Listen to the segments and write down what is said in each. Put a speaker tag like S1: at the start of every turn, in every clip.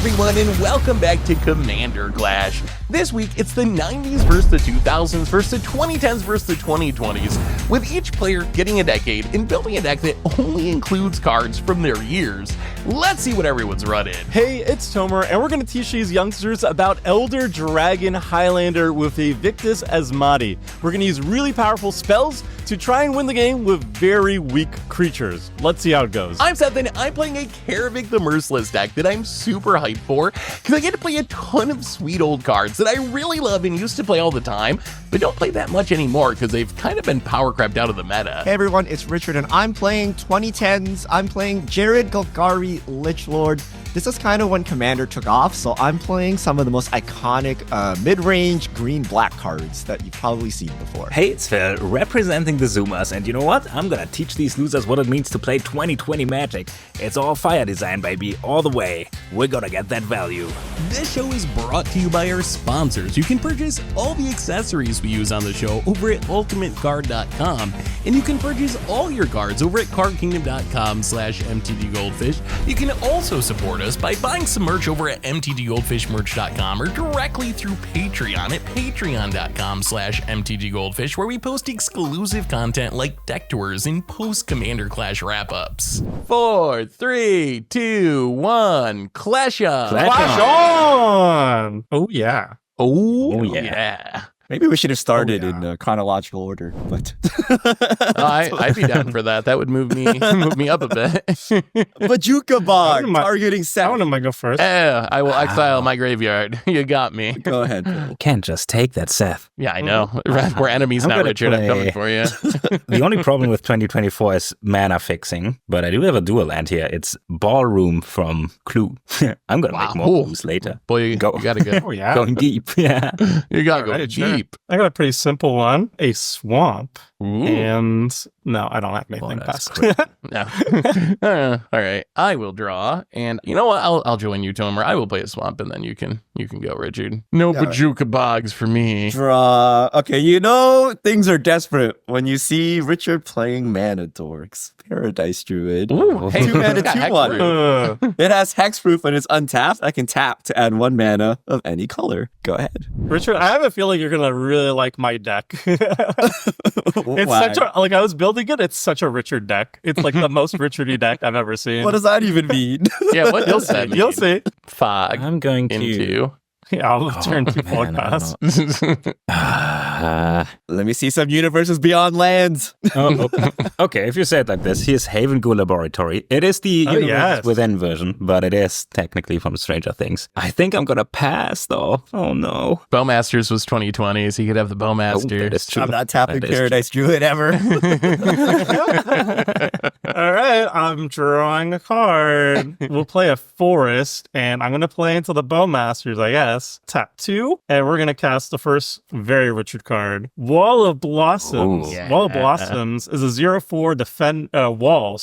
S1: everyone, and welcome back to Commander Clash. This week, it's the 90s versus the 2000s versus the 2010s versus the 2020s, with each player getting a decade and building a deck that only includes cards from their years. Let's see what everyone's running.
S2: Hey, it's Tomer, and we're going to teach these youngsters about Elder Dragon Highlander with a Victus Asmati. We're going to use really powerful spells to try and win the game with very weak creatures. Let's see how it goes.
S1: I'm Seth, and I'm playing a Karavik the Merciless deck that I'm super hyped for, because I get to play a ton of sweet old cards that I really love and used to play all the time, but don't play that much anymore because they've kind of been power crept out of the meta.
S3: Hey everyone, it's Richard, and I'm playing 2010s. I'm playing Jared Golgari Lichlord. This is kind of when Commander took off, so I'm playing some of the most iconic mid-range green-black cards that you've probably seen before.
S4: Hey, it's Phil, representing the Zoomers, and you know what? I'm gonna teach these losers what it means to play 2020 Magic. It's all fire design, baby, all the way. We're gonna get that value.
S5: This show is brought to you by our sponsors. You can purchase all the accessories we use on the show over at ultimatecard.com, and you can purchase all your cards over at cardkingdom.com/mtdgoldfish. You can also support us by buying some merch over at mtdgoldfishmerch.com or directly through Patreon at patreon.com/mtdgoldfish, where we post exclusive content like deck tours and post Commander Clash wrap-ups.
S1: 4, 3, 2, 1, Clash on!
S2: Clash on! Oh, yeah.
S1: Oh,
S4: yeah.
S1: yeah.
S3: Maybe we should have started in chronological order, but
S1: I'd be down for that. That would move me up a bit.
S3: Bajuka Bog targeting
S2: I
S3: 7.
S2: want to go first.
S1: I will exile my graveyard. You got me.
S3: Go ahead, Phil.
S4: Can't just take that, Seth.
S1: Yeah, I know. We're enemies
S4: I'm
S1: now,
S4: gonna
S1: Richard. I'm coming
S4: play-
S1: for you.
S4: The only problem with 2024 is mana fixing, but I do have a dual land here. It's Ballroom from Clue. I'm gonna make more moves later.
S1: Boy, you gotta go.
S2: Oh, yeah.
S4: Going deep, yeah.
S1: You gotta go
S2: Alright, sure.
S1: deep.
S2: I got a pretty simple one. A swamp.
S1: Ooh.
S2: And no, I don't have anything
S4: that's
S2: past.
S1: No. All right. I will draw, and you know what? I'll join you, Tomer. I will play a swamp, and then you can go, Richard. No Bajuka Bogs for me.
S3: Draw. Okay, you know things are desperate when you see Richard playing Mana Dorks. Paradise Druid.
S1: Ooh, hey,
S3: 2 mana,
S1: got
S3: 2/1.
S1: Hexproof.
S3: It has hexproof and it's untapped. I can tap to add 1 mana of any color. Go ahead.
S2: Richard, I have a feeling you're going to really like my deck. It's
S3: Why?
S2: such a, like I was building it, it's such a Richard deck. It's like the most Richardy deck I've ever seen.
S3: What does that even mean?
S1: Yeah, what does that mean?
S2: You'll see.
S1: Fog
S4: I'm going to...
S1: into.
S2: Yeah, I'll turn 2 Fog
S4: man, I
S2: Pass.
S3: Let me see some universes beyond lands.
S4: Okay, if you say it like this, here's Haven Ghoul Laboratory. It is the Universe
S2: yes.
S4: Within version, but it is technically from Stranger Things. I think I'm gonna pass, though. Oh, no.
S1: Bowmasters was 2020, so you could have the
S4: Oh,
S1: Bowmasters.
S4: that is true.
S3: I'm not tapping
S4: That is
S3: Paradise Druid ever.
S2: All right, I'm drawing a card. We'll play a forest, and I'm going to play into the Bowmasters, I guess. Tap 2, and we're going to cast the first very Richard card. Wall of Blossoms.
S4: Ooh.
S2: Wall of Blossoms is a 0/4 defend wall,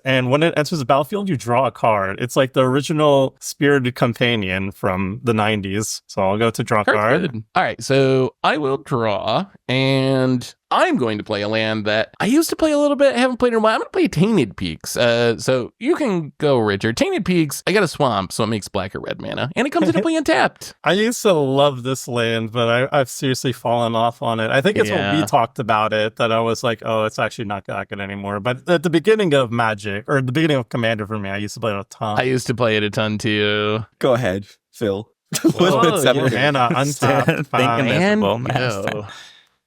S2: and when it enters the battlefield, you draw a card. It's like the original Spirited Companion from the 90s. So I'll go to draw a card.
S1: Good. All right, so I will draw, and I'm going to play a land that I used to play a little bit, haven't played in a while. I'm going to play Tainted Peaks. So you can go, Richard. Tainted Peaks, I got a swamp, so it makes black or red mana, and it comes into play untapped.
S2: I used to love this land, but I've seriously fallen off on it. I think it's when we talked about it that I was like, oh, it's actually not that good anymore. But at the beginning of Magic, or the beginning of Commander for me, I used to play it a ton.
S1: I used to play it a ton, too.
S3: Go ahead, Phil.
S2: Whoa,
S3: Seven.
S2: mana untapped.
S4: Thinking that's a
S1: And
S4: Bowmaster.
S1: go.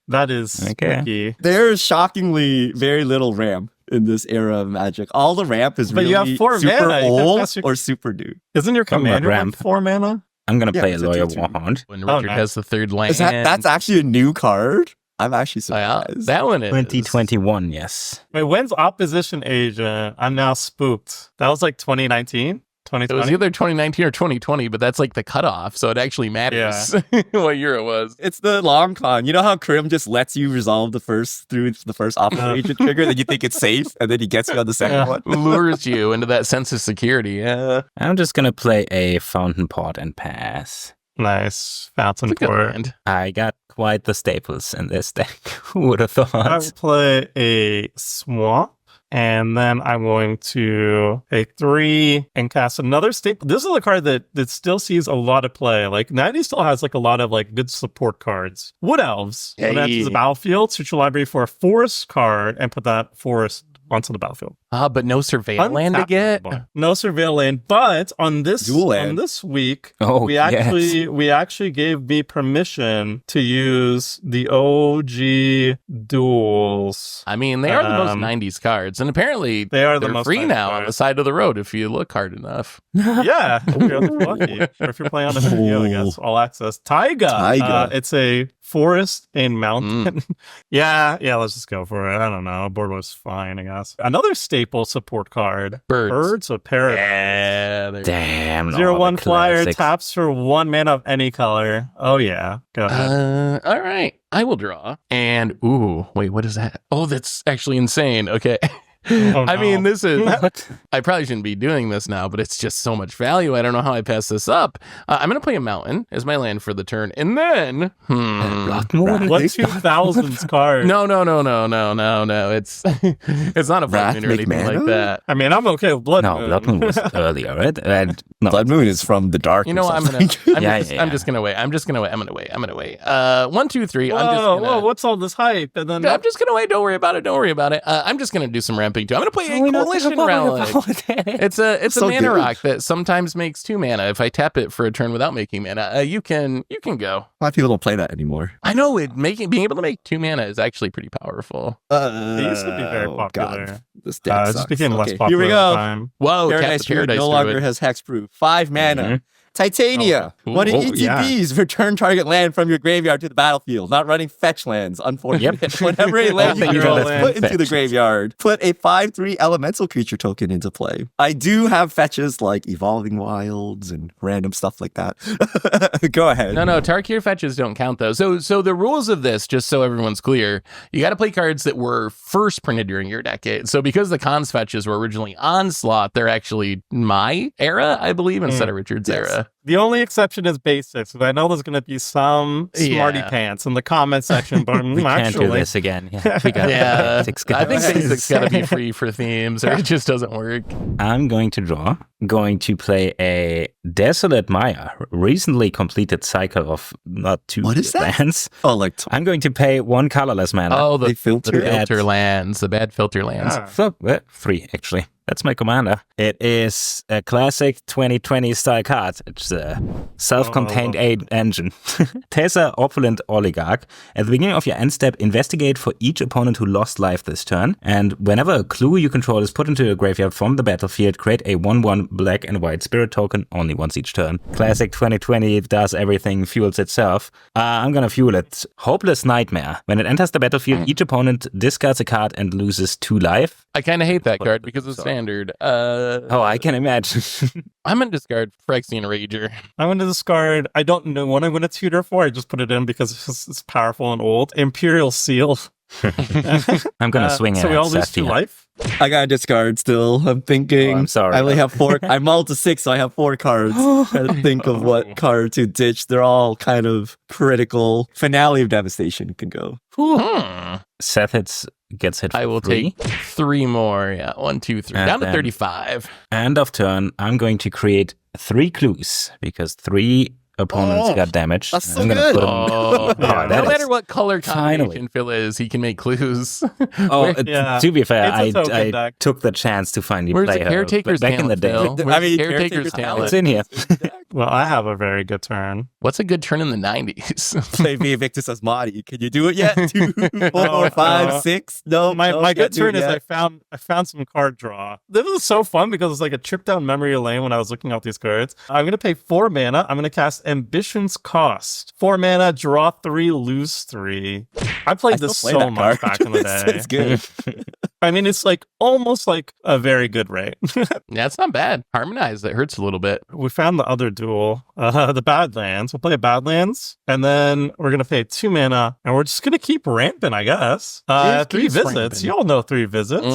S2: That is
S4: Okay.
S2: tricky.
S3: There's shockingly very little ramp in this era of Magic. All the ramp is
S2: But
S3: really
S2: you have 4
S3: super
S2: mana. You can
S3: old
S2: pass your-
S3: or super new.
S2: Isn't your
S4: Talking about
S2: Commander
S4: ramp.
S2: like 4 mana?
S4: I'm gonna
S3: Yeah,
S4: play a
S3: it's a
S4: Lawyer
S3: 2/2.
S4: Warhound.
S1: When
S2: Oh,
S1: Richard
S2: nice.
S1: has the third land.
S3: Is that's actually a new card? I'm actually
S1: Yeah,
S3: surprised.
S1: that one is.
S4: 2021, yes.
S2: Wait, when's Opposition Agent? I'm now spooked. That was like 2019?
S1: It was
S2: 2020?
S1: either 2019 or 2020, but that's like the cutoff, so it actually matters what year it was.
S3: It's the long con. You know how Krim just lets you resolve the first operation trigger, then you think it's safe, and then he gets you on the second one.
S1: Lures you into that sense of security. Yeah.
S4: I'm just gonna play a Fountain Pot and pass.
S2: Nice. Fountain
S1: It's a good
S2: Port.
S1: land.
S4: I got quite the staples in this deck. Who would have thought?
S2: I will play a Swamp. And then I'm going to pay 3 and cast another staple. This is a card that still sees a lot of play. Like 90 still has like a lot of like good support cards. Wood Elves. When it enters the battlefield, search your library for a forest card and put that forest onto the battlefield.
S1: But no surveil land to get.
S2: No surveil land. But on this week, we actually gave me permission to use the OG duels.
S1: I mean, they are the most 90s cards, and apparently
S2: they're
S1: most free now on the side of the road if you look hard enough.
S2: Yeah, you're lucky. Or if you're playing on the video, I guess all access. Taiga. It's a forest and mountain. Yeah. Let's just go for it. I don't know. Board was fine, I guess. Another staple support card. Birds of Paradise.
S1: Yeah.
S4: Damn.
S2: 0/1 flyer taps for 1 mana of any color. Oh yeah. Go ahead.
S1: All right. I will draw. And wait, what is that? Oh, that's actually insane. Okay.
S2: Oh,
S1: I mean, this is.
S4: What?
S1: I probably shouldn't be doing this now, but it's just so much value. I don't know how I pass this up. I'm going to play a mountain as my land for the turn, and then.
S2: What 2000s card?
S1: No. It's not a Blood Moon or anything like that.
S2: I mean, I'm okay with Blood Moon.
S4: No, Blood Moon was earlier, right? No.
S3: Blood Moon is from the dark.
S1: You know, I'm just gonna wait. I'm gonna wait. 1, 2, 3.
S2: Whoa, what's all this hype? And then
S1: I'm just gonna wait. Don't worry about it. I'm just gonna do some ramping too. I'm gonna play a Coalition Relic. It's a mana rock that sometimes makes 2 mana. If I tap it for a turn without making mana, you can go.
S3: A lot of people don't play that anymore.
S1: I know being able to make 2 mana is actually pretty powerful.
S2: It used to be very popular.
S3: God. This deck
S2: It just became less popular.
S3: Here we
S2: over
S3: go.
S2: time.
S1: Whoa,
S3: Paradise Druid no longer has hexproof. 5 mana. Titania.
S1: Oh,
S3: One ETBs. Return target land from your graveyard to the battlefield. Not running fetch lands, unfortunately. Whenever a land you control is put into the graveyard, put a 5/3 elemental creature token into play. I do have fetches like Evolving Wilds and random stuff like that. Go ahead.
S1: No, Tarkir fetches don't count though. So the rules of this, just so everyone's clear, you got to play cards that were first printed during your decade. So because the cons fetches were originally Onslaught, they're actually my era, I believe, instead of Richard's era.
S2: The only exception is basics, but I know there's going to be some smarty pants in the comment section. But
S4: we can't do this again. Yeah, we got basics, guys.
S1: I think basics got to be free for themes, or it just doesn't work.
S4: I'm going to draw. Going to play a Desolate Maya, recently completed cycle of not 2 lands.
S3: Oh, like
S4: I'm going to pay 1 colorless mana.
S1: Oh, the
S3: filter
S1: lands, the bad filter lands.
S4: 3 actually. That's my commander. It is a classic 2020 style card. It's a self-contained aid engine. Tessa, Opulent Oligarch. At the beginning of your end step, investigate for each opponent who lost life this turn. And whenever a clue you control is put into your graveyard from the battlefield, create a 1/1 black and white spirit token only once each turn. Classic 2020 does everything, fuels itself. I'm gonna fuel it. Hopeless Nightmare. When it enters the battlefield, each opponent discards a card and loses 2 life.
S1: I kind of hate that card because it's standard.
S4: I can imagine.
S1: I'm going to discard Phyrexian Rager.
S2: I'm going to discard, I don't know what I'm going to tutor for. I just put it in because it's powerful and old. Imperial Seal.
S4: I'm going to swing it.
S2: So we all lose 2 life?
S3: I got to discard still. I'm thinking.
S4: I'm sorry.
S3: I only have 4. I mulled to 6, so I have 4 cards. Trying to think of what card to ditch. They're all kind of critical. Finale of Devastation can go.
S4: Seth gets hit for
S1: I will
S4: 3.
S1: take 3 more. Yeah, 1, 2, 3.
S4: And
S1: down to
S4: then
S1: 35.
S4: End of turn, I'm going to create 3 clues because 3 opponents got damaged.
S3: That's so
S4: I'm gonna
S3: good.
S4: put them.
S1: No
S4: that
S1: matter
S4: is-
S1: what color combination
S4: Finally.
S1: Phil is, he can make clues.
S4: To be fair,
S2: It's a token
S4: I
S2: deck.
S4: took the chance to finally
S1: Where's
S4: play
S1: the
S4: her
S1: Caretaker's
S4: back in the
S1: talent,
S4: day.
S1: Phil? Where's
S3: I mean,
S1: the Caretaker's
S3: Caretaker's
S1: talent?
S4: It's in here.
S2: Well, I have a very good turn.
S1: What's a good turn in the 90s?
S3: Play Via Victus Asmati. Can you do it yet? 2, 4, 5, 6? No.
S2: My
S3: can't
S2: good
S3: do it
S2: turn is
S3: yet.
S2: I found some card draw. This was so fun because it's like a trip down memory lane when I was looking at these cards. I'm gonna pay 4 mana. I'm gonna cast Ambition's Cost. 4 mana, draw 3, lose 3. I played this
S3: still play
S2: so
S3: that
S2: much
S3: card.
S2: back in the day.
S3: It's good.
S2: I mean, it's like almost like a very good rate.
S1: That's not bad. Harmonize, that hurts a little bit.
S2: We found the other duel, the Badlands. We'll play Badlands, and then we're gonna pay 2 mana, and we're just gonna keep ramping, I guess.
S1: Just
S2: 3
S1: keep
S2: visits.
S1: ramping.
S2: You all know 3 visits.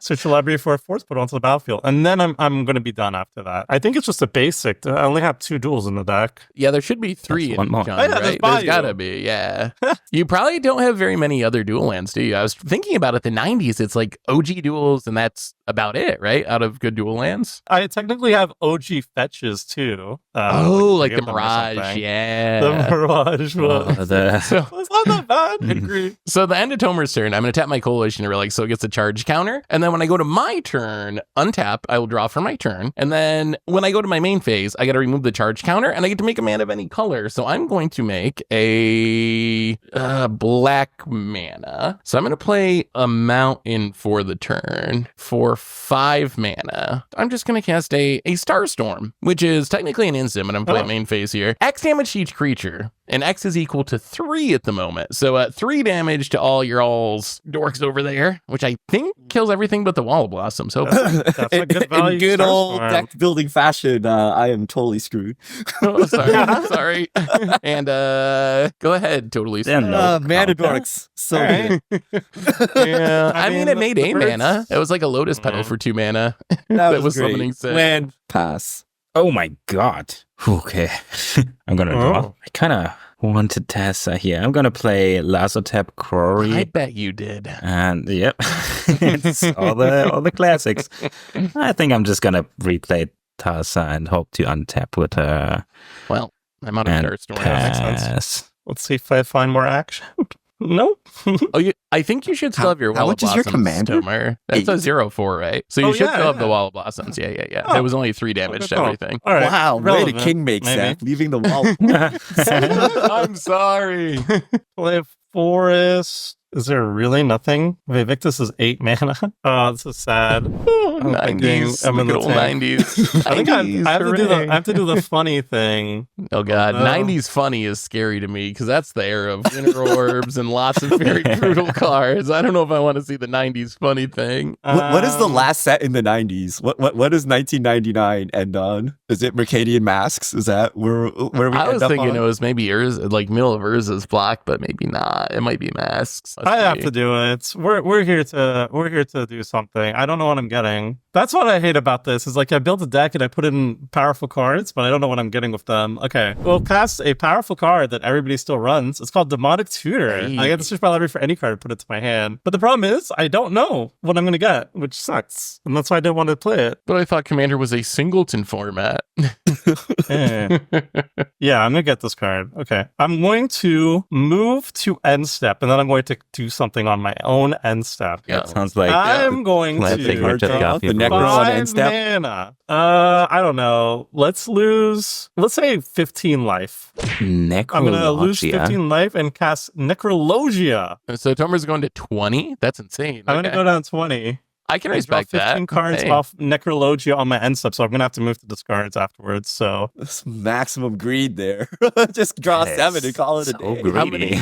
S2: Search your library for a force, put it onto the battlefield, and then I'm gonna be done after that. I think it's just a basic. I only have 2 duels in the deck.
S1: Yeah, there should be 3
S4: one
S1: in
S4: more.
S1: John,
S2: Oh, yeah, there's
S1: right?
S2: Bayou.
S1: There's gotta be, yeah. You probably don't have very many other dual lands, do you? I was thinking about it. The 90s base, it's like OG duels, and that's about it, right? Out of good dual lands.
S2: I technically have OG fetches too.
S1: Like the
S2: three of them or
S1: Mirage,
S2: something.
S1: yeah.
S2: The Mirage was.
S1: So,
S2: It's not that bad.
S1: agree. So the end of Tomer's turn, I'm going to tap my Coalition Relic, so it gets a charge counter. And then when I go to my turn, untap, I will draw for my turn. And then when I go to my main phase, I got to remove the charge counter, and I get to make a mana of any color. So I'm going to make a black mana. So I'm going to play a mountain for the turn for 5 mana. I'm just going to cast a Starstorm, which is technically an instant, but I'm playing main phase here. X damage to each creature, and X is equal to 3 at the moment. So 3 damage to all your all's dorks over there, which I think kills everything but the Wall of Blossoms. So
S2: That's a good value.
S3: In good old
S2: Starstorm.
S3: deck building fashion, I am totally screwed.
S1: sorry. And go ahead, totally.
S4: Then no
S3: Mana
S4: counter.
S3: dorks. So good.
S1: Yeah, I mean, it made
S2: the
S1: 8
S2: birds-
S1: mana. It was like a Lotus Petal for 2 mana.
S3: That
S1: was
S3: great.
S1: summoning set.
S3: Land pass.
S4: Oh my god. Okay. I'm gonna draw.
S2: Oh.
S4: I kind of wanted Tessa here. I'm gonna play Lasso Tap
S1: I
S4: Quarry.
S1: bet you did.
S4: And yep, it's all the classics. I think I'm just gonna replay Tessa and hope to untap with her
S1: Well, I'm out of
S4: and
S1: Starstorm.
S4: pass.
S2: Let's see if I find more action. Nope.
S1: Oh, I think you should still have your
S3: How
S1: Wall of
S3: much is your
S1: Blossoms,
S3: commander?
S1: Tomer. That's a 0/4, right? So you
S2: Oh,
S1: should
S2: yeah,
S1: still have the
S2: yeah.
S1: Wall of Blossoms. Yeah.
S2: Oh.
S1: It was only 3 damage
S2: Good
S1: to
S2: call.
S1: everything.
S2: All right.
S3: Wow, way to
S2: Relevant,
S3: king make
S2: maybe.
S3: Seth, leaving the wall.
S1: I'm sorry.
S2: Play Forest. Is there really nothing? Vivictus is 8 mana. Oh, this is sad. I'm thinking
S1: 90s.
S2: I'm in
S1: Good
S2: the
S1: old
S2: tank.
S1: 90s.
S2: I think I have to do
S1: hooray.
S2: I have to do the funny thing.
S1: Oh god,
S2: Oh.
S1: 90s funny is scary to me because that's the era of winter orbs and lots of very brutal cards. I don't know if I want to see the 90s funny thing.
S3: What is the
S2: Um,
S3: last set in the 90s? What does 1999 end on? Is it Mercadian Masks? Is that where we
S1: I
S3: end
S1: was
S3: up
S1: thinking
S3: on?
S1: it was maybe Urza, like middle of Urza's block, but maybe not. It might be Masks. Let's
S2: I have
S1: see.
S2: to do it. We're here to do something. I don't know what I'm getting. That's what I hate about this. Is like I built a deck and I put in powerful cards, but I don't know what I'm getting with them. Okay, we'll cast a powerful card that everybody still runs. It's called Demonic Tutor.
S1: Hey.
S2: I get to search my library for any card and put it to my hand. But the problem is I don't know what I'm gonna get, which sucks, and that's why I didn't want to play it.
S1: But I thought Commander was a singleton format.
S2: Eh. Yeah, I'm gonna get this card. Okay, I'm going to move to end step, and then I'm going to do something on my own end step.
S1: Yeah.
S4: Sounds like
S2: I'm going
S4: classic
S2: to
S4: Richard
S3: draw
S4: Garfield.
S3: the Necro on end
S2: 5
S3: step.
S2: mana. I don't know. Let's say 15 life. I'm gonna lose
S4: Necrologia.
S2: 15 life and cast Necrologia.
S1: So Tomer's going to 20? That's insane.
S2: I'm gonna
S1: Okay.
S2: go down 20.
S1: I can
S2: I draw
S1: respect
S2: 15
S1: that.
S2: cards
S1: Hey.
S2: off Necrologia on my end step, so I'm gonna have to move to discards afterwards. So
S3: That's maximum greed there. Just draw 7 and call it a
S4: So
S3: day.
S1: How
S4: greedy.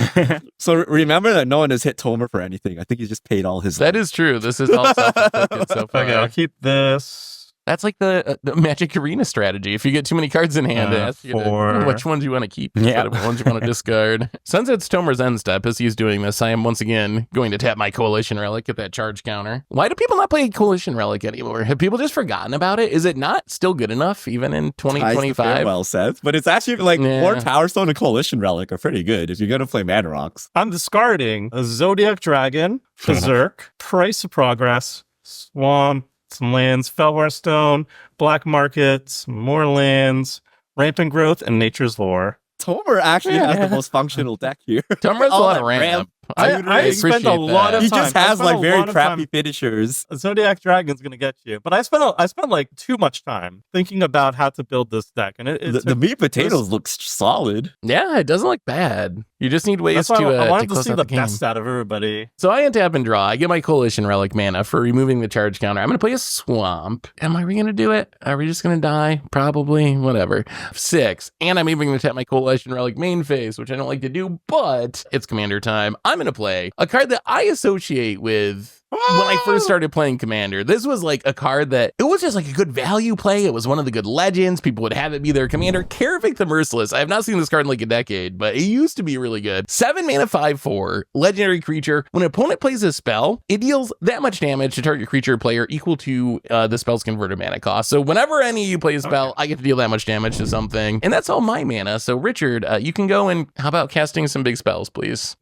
S3: So remember that no one has hit Tomer for anything. I think he's just paid all his.
S1: That is true. This is all self-inflicted so far.
S2: okay, I'll keep this.
S1: That's like the Magic Arena strategy. If you get too many cards in hand, it asks you to,
S2: for-
S1: which ones you want to keep
S4: Yeah.
S1: instead of which ones you want to discard. Since it's Tomer's end step, as he's doing this, I am once again going to tap my Coalition Relic, get that charge counter. Why do people not play Coalition Relic anymore? Have people just forgotten about it? Is it not still good enough even in 2025?
S3: Well, Seth, but it's actually like
S1: Yeah.
S3: Lord Power Stone and Coalition Relic are pretty good if you're gonna play Mana Rocks.
S2: I'm discarding a Zodiac Dragon, Berserk, Price of Progress, Swamp, some lands, Felwar Stone, Black Market, some more lands, Rampant Growth, and Nature's Lore.
S3: Tomer actually has the most functional deck here.
S1: Tomer has a
S3: Oh,
S1: lot
S3: that
S1: of ramp.
S2: I
S1: appreciate
S2: spent a lot
S1: that.
S2: of
S3: He
S2: time.
S3: just
S2: I
S3: has
S2: spent
S3: like
S2: a
S3: very
S2: lot of
S3: crappy
S2: time-
S3: finishers.
S2: Zodiac Dragon's gonna get you, but I spent like too much time thinking about how to build this deck, and
S3: The meat potatoes looks solid.
S1: Yeah, it doesn't look bad. You just need ways
S2: that's why
S1: to
S2: I wanted
S1: to
S2: to
S1: close
S2: see
S1: out
S2: the
S1: the game.
S2: best out of everybody.
S1: So I untap and draw. I get my Coalition Relic mana for removing the charge counter. I'm going to play a Swamp. Am I going to do it? Are we just going to die? Probably. Whatever. 6. And I'm even going to tap my Coalition Relic main phase, which I don't like to do, but it's Commander time. I'm going to play a card that I associate with when I first started playing Commander. This was like a card that it was just like a good value play. It was one of the good legends. People would have it be their commander. Karavik the Merciless. I have not seen this card in like a decade, but it used to be really good. 7 mana, 5/4, legendary creature. When an opponent plays a spell, it deals that much damage to target creature or player equal to the spell's converted mana cost. So whenever any of you play a spell, I get to deal that much damage to something. And that's all my mana. So Richard, you can go and how about casting some big spells, please?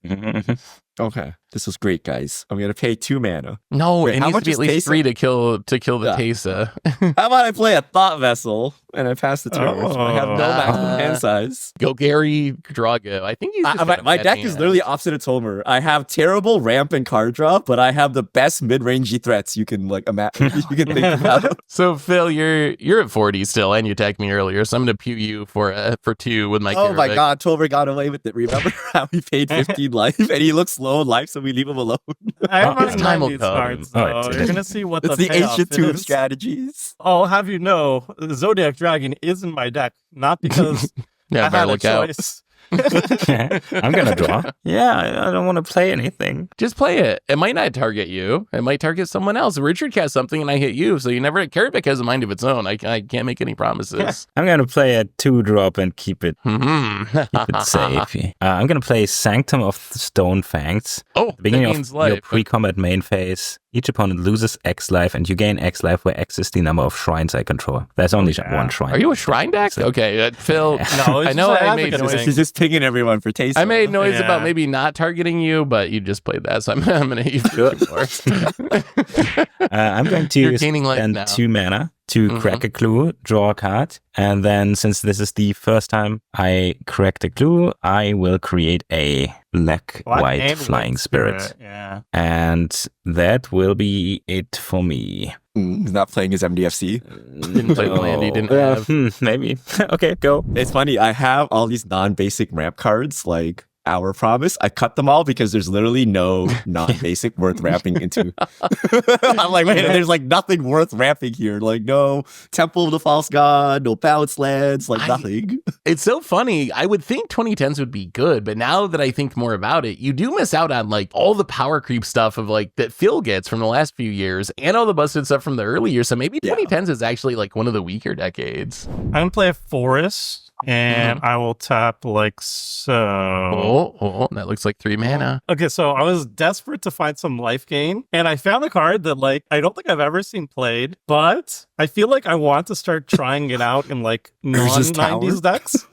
S3: Okay, this was great, guys. I'm gonna pay 2 mana.
S1: No,
S3: Wait,
S1: it
S3: how
S1: needs to
S3: much
S1: be
S3: is
S1: at least
S3: Teysa?
S1: 3 to kill the
S3: Yeah.
S1: Teysa.
S3: How about I play a Thought Vessel and I pass the turn? I have no maximum hand size.
S1: Go Gary Drago. I think he's just
S3: My deck is literally opposite of Tomer. I have terrible ramp and card draw, but I have the best mid-rangey threats you can like imagine. You can think about.
S1: So Phil, you're at 40 still, and you attacked me earlier, so I'm gonna pew you for 2 with my.
S3: Oh my
S1: Karvik.
S3: god, Tomer got away with it. Remember how he paid 15 life and he looks low in life, so we leave him alone.
S2: I'm
S1: His
S2: running
S1: time will
S2: 90s
S1: come.
S2: cards,
S4: Oh,
S2: though.
S4: it's-
S2: You're gonna see what
S3: It's
S2: the
S3: the
S2: payoff
S3: ancient tomb
S2: is.
S3: strategies.
S2: I'll have you know, the Zodiac Dragon is in my deck, not because
S1: Yeah,
S2: I
S1: better
S2: had a
S1: look out.
S2: choice.
S4: I'm gonna draw. Yeah, I don't want to play anything.
S1: Just play it. It might not target you. It might target someone else. Richard cast something and I hit you, so you never. Karvik has a mind of its own. I can't make any promises.
S4: I'm gonna play a 2-drop and keep it
S1: Mm-hmm.
S4: safe. I'm gonna play Sanctum of the Stone Fangs.
S1: Oh, that
S4: Beginning
S1: means
S4: of your
S1: life.
S4: pre-combat main phase, each opponent loses X life, and you gain X life where X is the number of shrines I control. There's only one shrine.
S1: Are you a shrine deck? Okay, Phil.
S2: No, it's
S1: I know
S2: just an
S1: I made
S2: advocate
S1: noise.
S2: thing.
S3: She's just pinging everyone for taste.
S1: I made noise
S2: Yeah.
S1: about maybe not targeting you, but you just played that, so I'm gonna hit you for 2 more.
S4: I'm going
S1: You're
S4: to
S1: gaining life
S4: spend
S1: now.
S4: 2 mana to
S1: Mhm.
S4: crack a clue, draw a card, and then since this is the first time I cracked a clue, I will create a black-white
S2: and
S4: flying
S2: white
S4: spirit.
S2: Yeah.
S4: And that will be it for me.
S3: He's not playing his MDFC.
S1: Didn't play the land he didn't have.
S4: Maybe. Okay, go.
S3: It's funny. I have all these non-basic ramp cards, like Our Promise. I cut them all because there's literally no non-basic worth ramping into. I'm like, wait, there's like nothing worth ramping here. Like no Temple of the False God, no Balance Lands, like nothing.
S1: It's so funny. I would think 2010s would be good, but now that I think more about it, you do miss out on like all the power creep stuff of like that Phil gets from the last few years and all the busted stuff from the early years. So maybe 2010s is actually like one of the weaker decades.
S2: I'm gonna play a forest, and I will tap like so.
S1: Oh, that looks like 3 mana.
S2: Okay, so I was desperate to find some life gain, and I found a card that like I don't think I've ever seen played, but I feel like I want to start trying it out in like
S3: Urza's
S2: non-90s
S3: Tower?
S2: decks.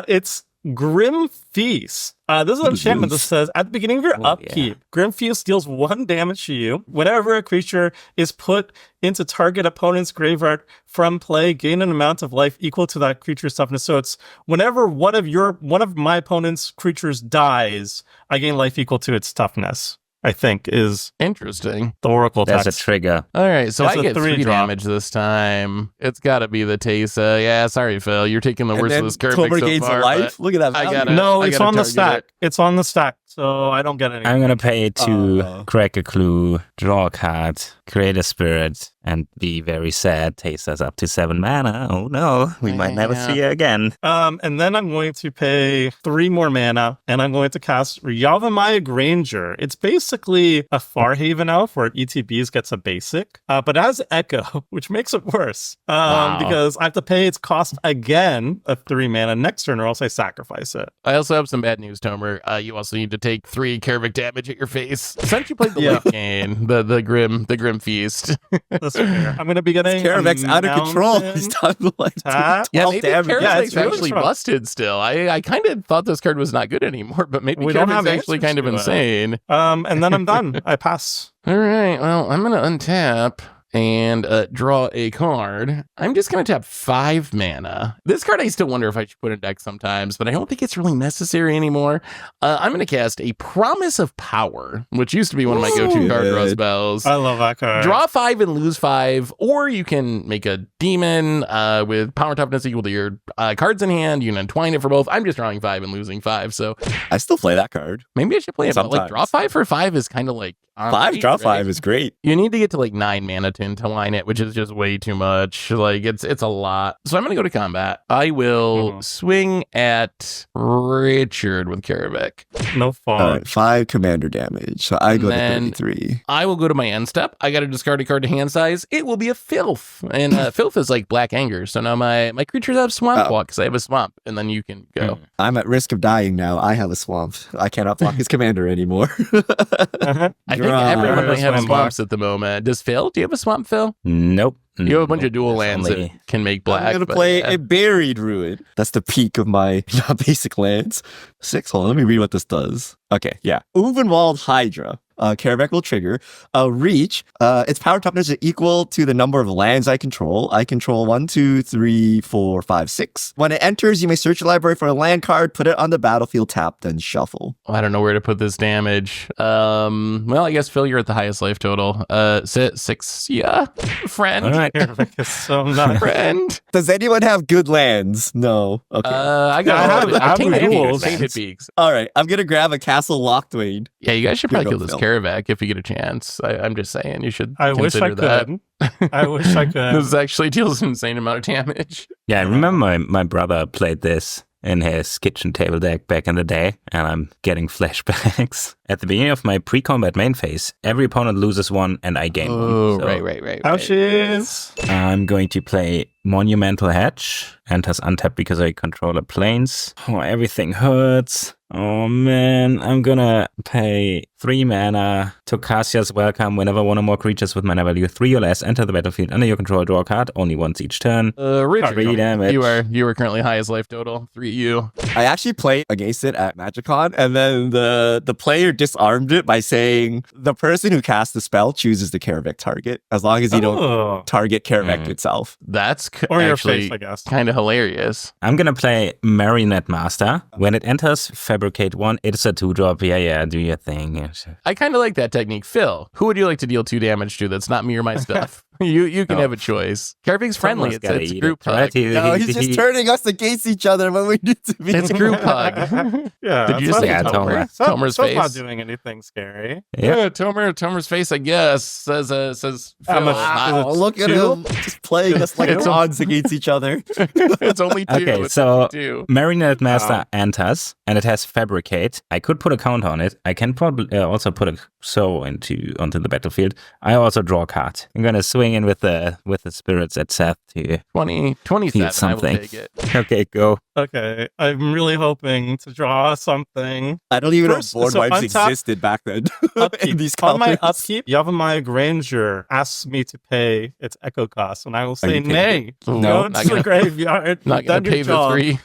S2: It's Grim Feast. This is an enchantment that says at the beginning of your upkeep, Grim Feast deals 1 damage to you. Whenever a creature is put into target opponent's graveyard from play, gain an amount of life equal to that creature's toughness. So it's whenever one of my opponent's creatures dies, I gain life equal to its toughness. I think is
S1: Interesting.
S2: the Oracle
S4: There's
S2: text.
S4: a trigger.
S1: All right, so
S2: That's
S1: I
S2: a
S1: get 3
S2: 3 drop.
S1: damage this time. It's got to be the Teysa. Yeah, sorry, Phil. You're taking the
S3: And
S1: worst
S3: then
S1: of this Karvik
S3: Tomer
S1: so
S3: gains
S1: far.
S3: a life.
S1: but
S3: Look at that.
S1: I
S3: value.
S1: gotta-
S2: No,
S1: I
S2: it's
S1: gotta
S2: on the
S1: target
S2: stack.
S1: it.
S2: It's on the stack, so I don't get any.
S4: I'm gonna pay to
S3: Oh.
S4: crack a clue, draw a card, create a spirit, and be very sad. Taste us up to 7 mana. Oh no, we might never
S1: Yeah.
S4: see her again.
S2: And then I'm going to pay 3 more mana, and I'm going to cast Yavimaya Granger. It's basically a Farhaven elf where ETBs gets a basic, but it has Echo, which makes it worse. Because I have to pay its cost again of 3 mana next turn, or else I sacrifice it.
S1: I also have some bad news, Tomer. You also need to take 3 Karvik damage at your face. Since you played the late game, the grim feast.
S2: That's fair. I'm going to be getting
S3: Karavik's out of control.
S2: Mountain
S3: He's done like
S2: tap.
S3: 12
S1: Yeah, maybe
S3: damage.
S2: Yeah, it's
S1: Karvik's
S2: really
S1: actually
S2: strong.
S1: busted still. I kind of thought this card was not good anymore, but maybe
S2: We don't have
S1: Karvik's actually
S2: answers
S1: kind of
S2: to it.
S1: insane.
S2: And then I'm done. I pass.
S1: All right, well, I'm going to untap and draw a card. I'm just going to tap 5 mana. This card I still wonder if I should put in deck sometimes, but I don't think it's really necessary anymore. I'm going to cast a Promise of Power, which used to be one of my go-to card draw
S3: Good.
S1: spells.
S2: I love that card.
S1: Draw 5 and lose 5, or you can make a demon with power toughness equal to your cards in hand. You can entwine it for both. I'm just drawing 5 and losing 5, so
S3: I still play that card.
S1: maybe I should play it. But like
S3: Sometimes.
S1: draw 5 for 5 is kind of like
S3: 5 draw 5 is great.
S1: You need to get to like 9 mana to entwine it, which is just way too much. Like it's a lot. So I'm gonna go to combat. I will swing at Richard with Karvik.
S2: No fault.
S3: All right, 5 commander damage. So I go to
S1: then-
S3: 33.
S1: I will go to my end step. I got to discard a card to hand size. It will be a Filth, and Filth is like Black Anger. So now my creatures have Swamp Walk because I have a swamp, and then you can go.
S3: I'm at risk of dying now. I have a swamp. I cannot block his commander anymore.
S1: I think
S3: Draw.
S1: everyone might have
S2: Swamp
S1: swamps at the moment. Does Phil? Do you have a swamp, Phil?
S4: Nope.
S1: You have a bunch of dual
S4: There's
S1: lands
S4: only-
S1: that can make black.
S3: I'm going to
S1: but,
S3: play
S1: yeah.
S3: a Buried Ruin. That's the peak of my basic lands. 6. Hold on, let me read what this does. Okay, yeah. Uvenwald Hydra. Karavek will trigger. Reach. Its power toughness is equal to the number of lands I control. I control 1, 2, 3, 4, 5, 6. When it enters, you may search your library for a land card, put it on the battlefield, tap, then shuffle.
S1: I don't know where to put this damage. Well, I guess Phil, you're at the highest life total. 6. Yeah, friend.
S4: All right.
S2: Karavek is so nice.
S1: Friend.
S3: Does anyone have good lands? No. Okay.
S1: I
S2: Yeah, I have
S1: Tainted
S2: rules.
S1: Peaks. Tainted Peaks.
S3: All right. I'm gonna grab a Castle Lockdwayne.
S1: Yeah, you guys should probably
S3: Good
S1: kill this
S3: Phil.
S1: Karavek if you get a chance. I'm just saying you should.
S2: I wish I
S1: consider that.
S2: could. I wish I could.
S1: This actually deals an insane amount of damage.
S4: Yeah, I remember my brother played this in his kitchen table deck back in the day, and I'm getting flashbacks. At the beginning of my pre-combat main phase, every opponent loses 1 and I gain 1.
S1: Oh,
S4: So
S1: right.
S2: Ouchies.
S4: I'm going to play Monumental Hedge, enters untapped because I control the planes. Oh, everything hurts. Oh man, I'm gonna pay 3 mana to Cassia's Welcome whenever one or more creatures with mana value 3 or less enter the battlefield under your control. Draw a card only once each turn.
S1: Richard,
S4: 3 damage.
S1: you are currently highest life total. 3
S3: I actually played against it at MagicCon, and then the player disarmed it by saying the person who casts the spell chooses the Karavek target, as long as you don't
S2: Oh.
S3: target Karavek itself.
S1: That's
S2: Or your
S1: actually
S2: face, I guess.
S1: kind of hilarious.
S4: I'm gonna play Marionette Master. When it enters, fabricate 1. It's a 2-drop. Yeah, do your thing.
S1: I kind of like that technique. Phil, who would you like to deal 2 damage to that's not me or my stuff? You can
S4: Oh.
S1: have a choice. Karavek's friendly.
S4: Someone's gotta
S1: It's
S4: eat
S1: group
S4: it, right?
S1: hug.
S3: No, he's just turning us against each other when we need to be.
S1: It's group hug.
S2: Yeah.
S1: Did you
S2: that's
S1: just
S2: what
S1: say
S2: I'm
S1: Tomer?
S2: talking about.
S1: Tomer's
S2: So's not
S1: face?
S2: doing anything scary.
S4: Yeah.
S1: Tomer's face, I guess, says
S2: How
S1: Phil.
S2: much-
S1: not-
S3: Oh, look at
S2: 2?
S3: him just playing us like
S1: It's a-
S3: dogs against each other.
S1: it's only 2.
S4: Okay,
S1: It's
S4: so
S1: only 2.
S4: Marionette Master enters, and it has Fabricate. I could put a count on it. I can probably also put a soul onto the battlefield. I also draw a card. I'm gonna swing in with the spirits at Seth to
S1: 27.
S4: feel
S1: I will
S4: something.
S1: take it.
S4: Okay, go.
S2: Okay. I'm really hoping to draw something.
S3: I don't even
S2: First,
S3: know board
S2: so
S3: wipes
S2: untap-
S3: existed back then.
S2: Upkeep.
S3: In these
S2: On my
S3: colors.
S2: upkeep, Yavimaya Granger asks me to pay its echo cost, and I will say
S3: you kidding
S2: nay.
S1: me?
S2: Go
S1: No, not
S2: to the
S1: gonna-
S2: graveyard.
S1: Not
S2: You've
S1: gonna
S2: done your
S1: pay the
S2: job.
S1: 3.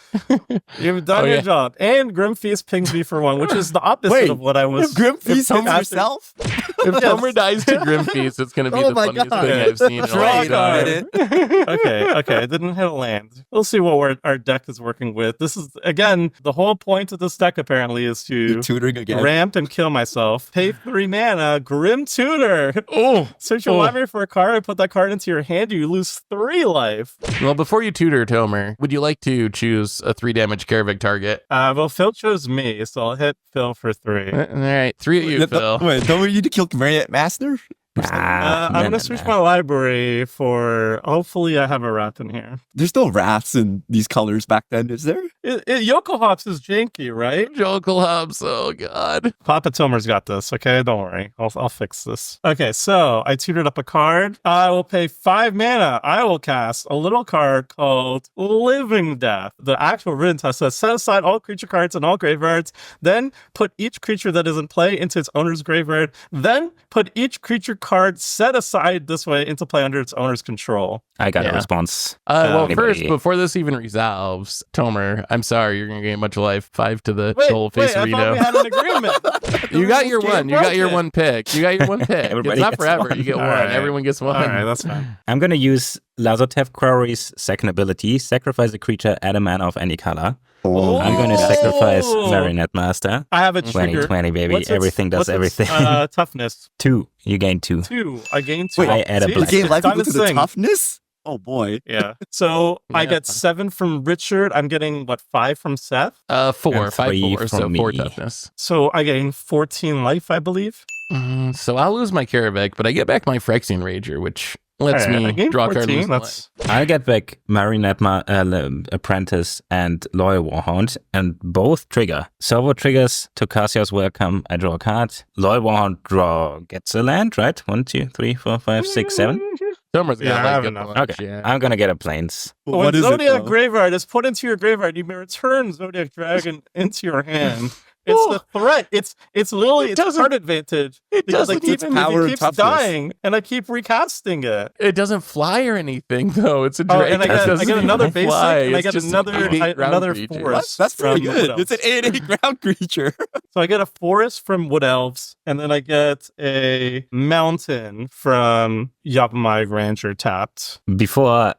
S2: You've done
S1: Oh,
S2: your
S1: yeah.
S2: job. And Grimfeast pings me for 1, which is the opposite
S3: Wait,
S2: of what I was.
S3: Grim Feast hits
S2: Tomer-
S3: yourself?
S1: If Tomer dies to Grimfeast, it's going to be
S3: Oh
S1: the
S3: my
S1: funniest
S3: God.
S1: thing I've seen in a long
S3: Wait a
S1: time.
S3: minute.
S2: Okay, I didn't hit a land. We'll see what our deck is working with. This is, again, the whole point of this deck apparently is to
S3: You're tutoring again.
S2: ramp and kill myself. Pay 3 mana, Grim Tutor.
S1: Oh,
S2: Search your library for a card, put that card into your hand, you lose 3 life.
S1: well, before you tutor Tomer, would you like to choose a 3 damage Karavek target?
S2: Well, Phil chose me, so I'll hit Phil for 3.
S1: All right, 3 at you, Phil.
S3: Wait, don't we need to kill Marionette Master?
S2: I'm gonna search my library for. Hopefully, I have a rat in here.
S3: There's no rats in these colors back then, is there?
S2: Yoko Hops is janky, right?
S1: Jokel Hubs, oh god.
S2: Papa Tomer's got this. Okay, don't worry. I'll fix this. Okay, so I tutored up a card. I will pay 5 mana. I will cast a little card called Living Death. The actual written test says set aside all creature cards in all graveyards. Then put each creature that is in play into its owner's graveyard. Then put each creature card set aside this way into play under its owner's control.
S4: I got
S1: Yeah.
S4: a response.
S1: Well,
S4: Anybody-
S1: first, before this even resolves, Tomer, I'm sorry, you're gonna gain much life. 5 to the soul
S2: Wait,
S1: face
S2: I thought we
S1: Reno.
S2: had an agreement.
S1: You got your one. You got your
S2: broken.
S1: one pick. You got your one pick.
S4: Everybody
S1: It's not
S4: gets
S1: forever.
S4: one.
S1: You get
S2: All
S1: one.
S2: right.
S1: Everyone gets one.
S2: All right, that's fine.
S4: I'm gonna use Lazotep Quarry's second ability, sacrifice a creature, add a mana of any color. I'm gonna sacrifice Marionette Master.
S2: I have a trigger.
S4: 2020, baby.
S2: What's its-
S4: Everything does
S2: what's its,
S4: everything.
S2: Toughness
S4: 2. You gain 2.
S2: 2. I gain 2.
S3: Wait,
S4: I add a
S2: See,
S3: You
S4: black.
S3: gain life
S2: Done
S3: equal to
S2: this
S3: the
S2: thing.
S3: toughness? Oh boy.
S2: Yeah. So I
S1: Yeah.
S2: get 7 from Richard. I'm getting, 5 from Seth?
S1: 4,
S4: And
S1: 5,
S4: 3
S1: 4, so
S4: from
S1: 4
S4: me.
S1: toughness.
S2: So I gain 14 life, I believe.
S1: So I'll lose my Karavek, but I get back my Phyrexian Rager, which lets
S2: All right, I
S1: me
S2: gained
S1: draw a card.
S2: 14.
S1: Lose my
S2: That's
S4: I'll get back Marionette Apprentice and Loyal Warhound, and both trigger. Servo triggers to Cassia's Welcome. I draw a card. Loyal Warhound gets a land, right? 1, 2, 3, 4, 5, 6, 7.
S1: Tomer's
S2: Yeah, I
S1: got
S2: have
S1: like
S2: enough.
S1: a bunch,
S4: Okay,
S1: yeah.
S4: I'm gonna get a planes.
S3: Well,
S2: when
S3: what is
S2: Zodiac
S3: it, though?
S2: Graveyard is put into your graveyard, you may return Zodiac Dragon into your hand. It's the threat. It's literally it's
S1: doesn't-
S2: card advantage.
S1: it
S2: Because I
S1: doesn't
S2: keep,
S1: even-
S2: if
S3: power
S2: it
S3: and
S2: keeps
S3: toughness.
S2: dying, and I keep recasting it.
S1: It doesn't fly or anything, though. It's a
S2: Oh,
S1: Drake.
S2: and I
S1: that
S2: get
S1: doesn't
S2: another
S1: even
S2: basic,
S1: fly.
S2: and I
S1: It's
S2: get
S1: just
S2: another
S1: an 8/8 ground
S2: another
S1: creature.
S2: forest.
S3: That's pretty
S2: from
S3: good.
S2: Wood
S3: It's an
S2: Elves.
S3: 8/8 ground creature.
S2: So I get a forest from Wood Elves, and then I get a mountain from Yapamai Rancher tapped.
S4: Before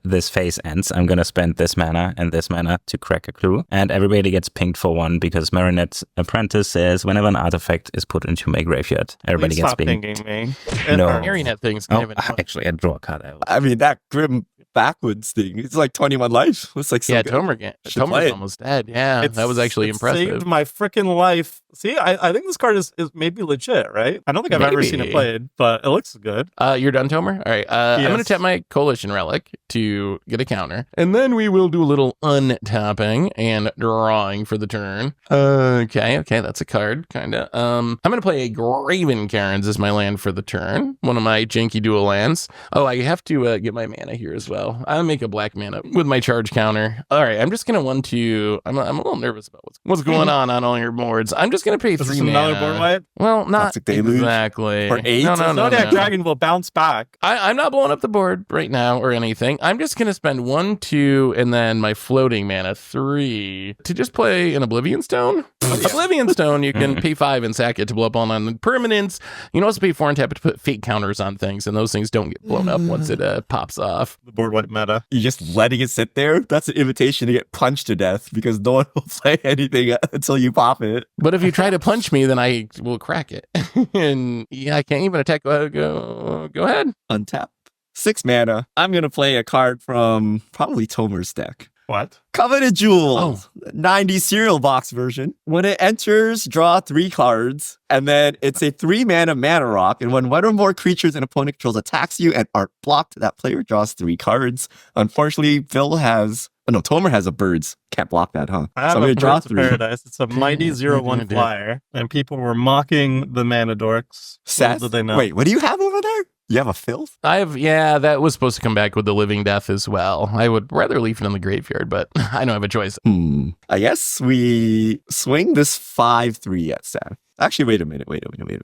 S4: this phase ends, I'm gonna spend this mana and this mana to crack a clue, and everybody gets pinged for 1 because Marinette Apprentice says whenever an artifact is put into my graveyard, everybody
S2: Please
S4: gets
S2: stop
S4: pinged.
S2: pinging me.
S4: No.
S1: Marionette thing's kind
S4: Oh,
S1: of annoying.
S4: actually, I draw a card out.
S3: I mean, that grim backwards thing. It's like 21 life. It's like so
S1: Yeah,
S3: good.
S1: Tomer's
S3: Should play it.
S1: almost dead. Yeah,
S2: It's-
S1: that was actually
S2: it
S1: impressive.
S2: Saved my freaking life. See, I think this card is maybe legit, right? I don't think I've ever seen it
S1: Maybe.
S2: played, but it looks good.
S1: You're done, Tomer? All right. I'm going to
S2: Yes.
S1: tap my Coalition Relic to get a counter. And then we will do a little untapping and drawing for the turn. Okay, that's a card, kind of. I'm going to play a Graven Cairns as my land for the turn. One of my janky dual lands. Oh, I have to get my mana here as well. I'll make a black mana with my charge counter. All right, I'm just going to 1-2. I'm a little nervous about what's going on all your boards. I'm just going to pay
S2: Is
S1: 3
S2: this
S1: mana.
S2: another board wipe?
S1: Well, not
S3: Toxic Deluge?
S1: exactly.
S3: For 8?
S1: No, no, no,
S2: Zodiac
S1: no.
S2: Dragon will bounce back.
S1: I'm not blowing up the board right now or anything. I'm just going to spend 1, 2, and then my floating mana 3 to just play an Oblivion Stone. Oblivion Stone, you can pay 5 and sack it to blow up on permanents. You can also pay 4 and tap it to put fate counters on things, and those things don't get blown up once it pops off.
S2: The board wipe meta.
S3: You're just letting it sit there. That's an invitation to get punched to death because no one will play anything until you pop it.
S1: But if you try to punch me, then I will crack it. And yeah, I can't even attack. Go ahead.
S3: Untap. 6 mana. I'm going to play a card from probably Tomer's deck.
S2: What?
S3: Coveted Jewels, 90 cereal box version. When it enters, draw 3 cards, and then it's a 3 mana rock. And when one or more creatures an opponent controls attacks you and are blocked, that player draws 3 cards. Unfortunately, Tomer has a birds. Can't block that, huh?
S2: I have
S3: So I'm
S2: a
S3: going to draw
S2: Birds of
S3: 3.
S2: Paradise. It's a mighty 0/1 flyer, and people were mocking the mana dorks.
S3: Seth,
S2: Little did they know.
S3: wait, what do you have over there? You have a filth?
S1: That was supposed to come back with the Living Death as well. I would rather leave it in the graveyard, but I don't have a choice.
S3: I guess we swing this 5/3 at Seth. Actually, wait a minute.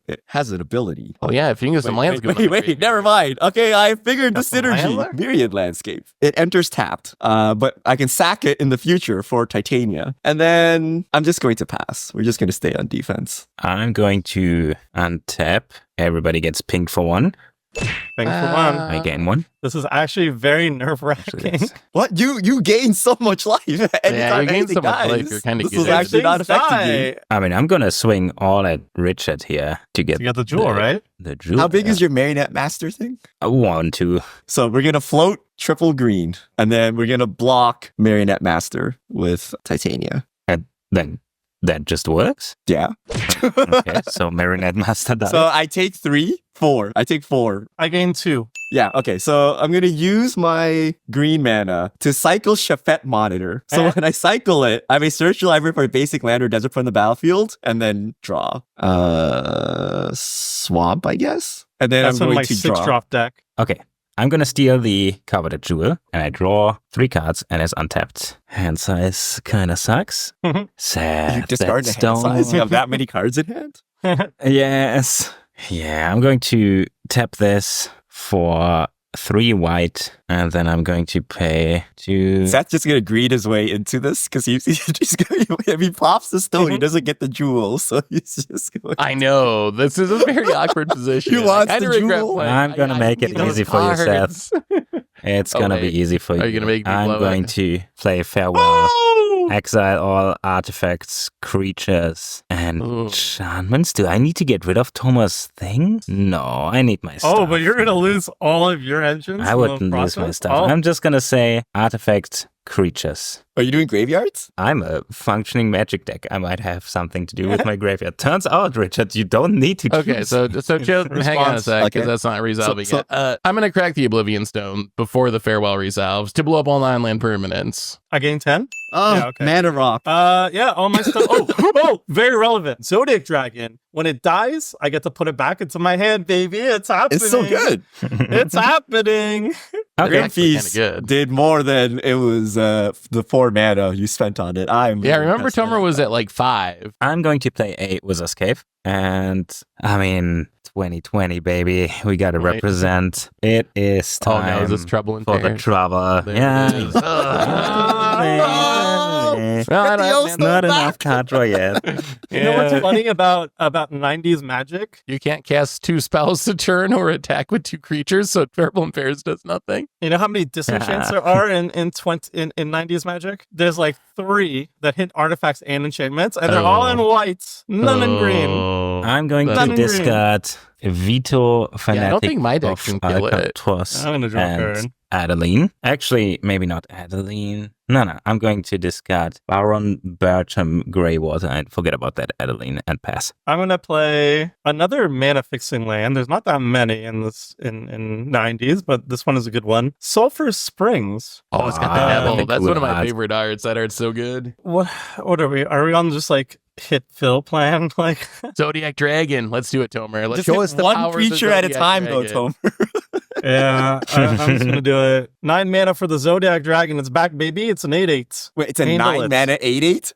S3: It has an ability.
S1: Oh yeah, if you can get some lands going.
S3: Wait, never mind. Okay, I figured the
S2: Got some land
S3: synergy.
S2: there?
S3: Myriad Landscape. It enters tapped, but I can sack it in the future for Titania. And then I'm just going to pass. We're just going to stay on defense.
S4: I'm going to untap. Everybody gets pinged for 1.
S2: Thanks for one.
S4: I gain 1.
S2: This is actually very nerve
S4: Actually,
S2: wracking.
S4: that's-
S3: What? You gain so much life. Anytime
S1: you gain
S3: anything
S1: so much
S3: dies.
S1: life, you're kinda
S3: This
S1: good.
S3: is actually not
S2: Things
S3: affecting me.
S2: die.
S4: I mean, I'm gonna swing all at Richard here to get
S2: You got the jewel, right?
S4: The jewel.
S3: How big is your Marionette Master thing?
S4: I want to.
S3: So we're going to float triple green, and then we're going to block Marionette Master with Titania.
S4: And then that just works.
S3: Yeah.
S4: Okay, so Marinette Master dies.
S3: So I take 4. I take 4.
S2: I gained 2.
S3: Yeah, okay. So I'm going to use my green mana to cycle Shafet Monitor. So when I cycle it, I may search the library for a basic land or desert from the battlefield and then draw. Swamp, I guess? And then
S2: That's
S3: I'm
S2: in
S3: going
S2: my
S3: to
S2: 6
S3: draw.
S2: drop deck.
S4: Okay, I'm gonna steal the coveted jewel, and I draw 3 cards, and it's untapped. Hand size kinda sucks. Sad.
S3: You discard the
S4: That's
S3: hand size? You
S4: don't-
S3: have that many cards in hand?
S4: Yes. Yeah, I'm going to tap this for 3 white, and then I'm going to pay 2.
S3: Seth's just going to greed his way into this because he's just going if he pops the stone, he doesn't get the jewel. So he's just going
S1: I know this is a very awkward position.
S3: You want
S1: I kinda
S3: the
S1: regret
S3: jewel?
S1: playing.
S4: I'm gonna make it
S1: need those
S4: easy for you,
S1: cards.
S4: It's
S1: Oh,
S4: gonna
S1: wait.
S4: be easy for you.
S1: Are you gonna make me
S4: I'm
S1: blow
S4: going
S1: it?
S4: to play farewell. Exile all artifacts, creatures, and
S1: Ooh.
S4: enchantments. Do I need to get rid of Thomas' thing? No, I need my stuff.
S2: Oh, but you're going to lose all of your engines?
S4: I
S2: in the
S4: wouldn't lose my
S2: process?
S4: stuff.
S2: Oh.
S4: I'm just gonna say artifacts, creatures.
S3: Are you doing graveyards?
S4: I'm a functioning magic deck. I might have something to do with my graveyard. Turns out, Richard, you don't need to
S1: Okay,
S4: choose.
S1: so Joe, hang on a
S2: Response.
S1: sec, because
S3: Okay.
S1: that's not resolving
S3: So-
S1: it. I'm going to crack the Oblivion Stone before the Farewell resolves to blow up all 9 land permanents.
S2: I gained 10?
S3: Oh,
S2: Yeah, okay.
S3: Mana Rock.
S2: Yeah, all my stuff. Oh, very relevant. Zodiac Dragon. When it dies, I get to put it back into my hand, baby. It's happening.
S3: It's so good.
S2: It's happening.
S4: Okay.
S3: Green
S1: Actually
S3: Feast
S1: kinda good.
S3: did more than it was the 4 mana you spent on it. I'm
S1: Yeah,
S3: really
S1: remember
S3: impressed by
S1: Tomer
S3: that
S1: was
S3: card.
S1: at like 5.
S4: I'm going to play a Wizard's Cave. And I mean, 2020, baby. We got to
S1: Right.
S4: represent. It is
S1: Oh
S4: time
S1: no, is this trouble in
S4: for the
S1: pairs?
S4: trouble.
S1: There
S4: Yeah.
S1: it is. Well, I don't-
S4: It's not enough card draw yet.
S2: You know what's
S1: Yeah.
S2: funny about 90s Magic?
S1: You can't cast 2 spells a turn or attack with 2 creatures, so Trouble in Pairs does nothing.
S2: You know how many disenchants there are in 90s Magic? There's like 3 that hit artifacts and enchantments, and they're all in white, none in green.
S4: I'm going
S1: That's
S4: to
S2: green.
S4: discard Veto Fanatic
S1: don't think my deck
S4: of
S1: can kill it.
S4: Alcatraz
S2: I'm gonna draw a
S4: and
S2: card.
S4: Adeline. Actually, maybe not Adeline. No. I'm going to discard Baron Bertram Greywater and forget about that Adeline and pass.
S2: I'm gonna play another mana fixing land. There's not that many in this in 90s, but this one is a good one. Sulphur Springs.
S1: Oh, it's got the
S4: Ah,
S1: devil.
S4: the
S1: That's one of my
S4: cool
S1: favorite arts. That art's so good.
S2: What are we? Are we on just like hit fill plan? Like
S1: Zodiac Dragon. Let's do it, Tomer. Let's
S3: Just
S1: show
S3: hit
S1: us the
S3: one
S1: powers of
S3: creature at a
S1: Zodiac
S3: time,
S1: Dragon.
S3: though, Tomer.
S2: yeah, I'm just gonna do it. 9 mana for the Zodiac Dragon. It's back, baby. It's an 8/8.
S3: Wait, it's a
S2: Handle
S3: 9
S2: it.
S3: mana 8/8?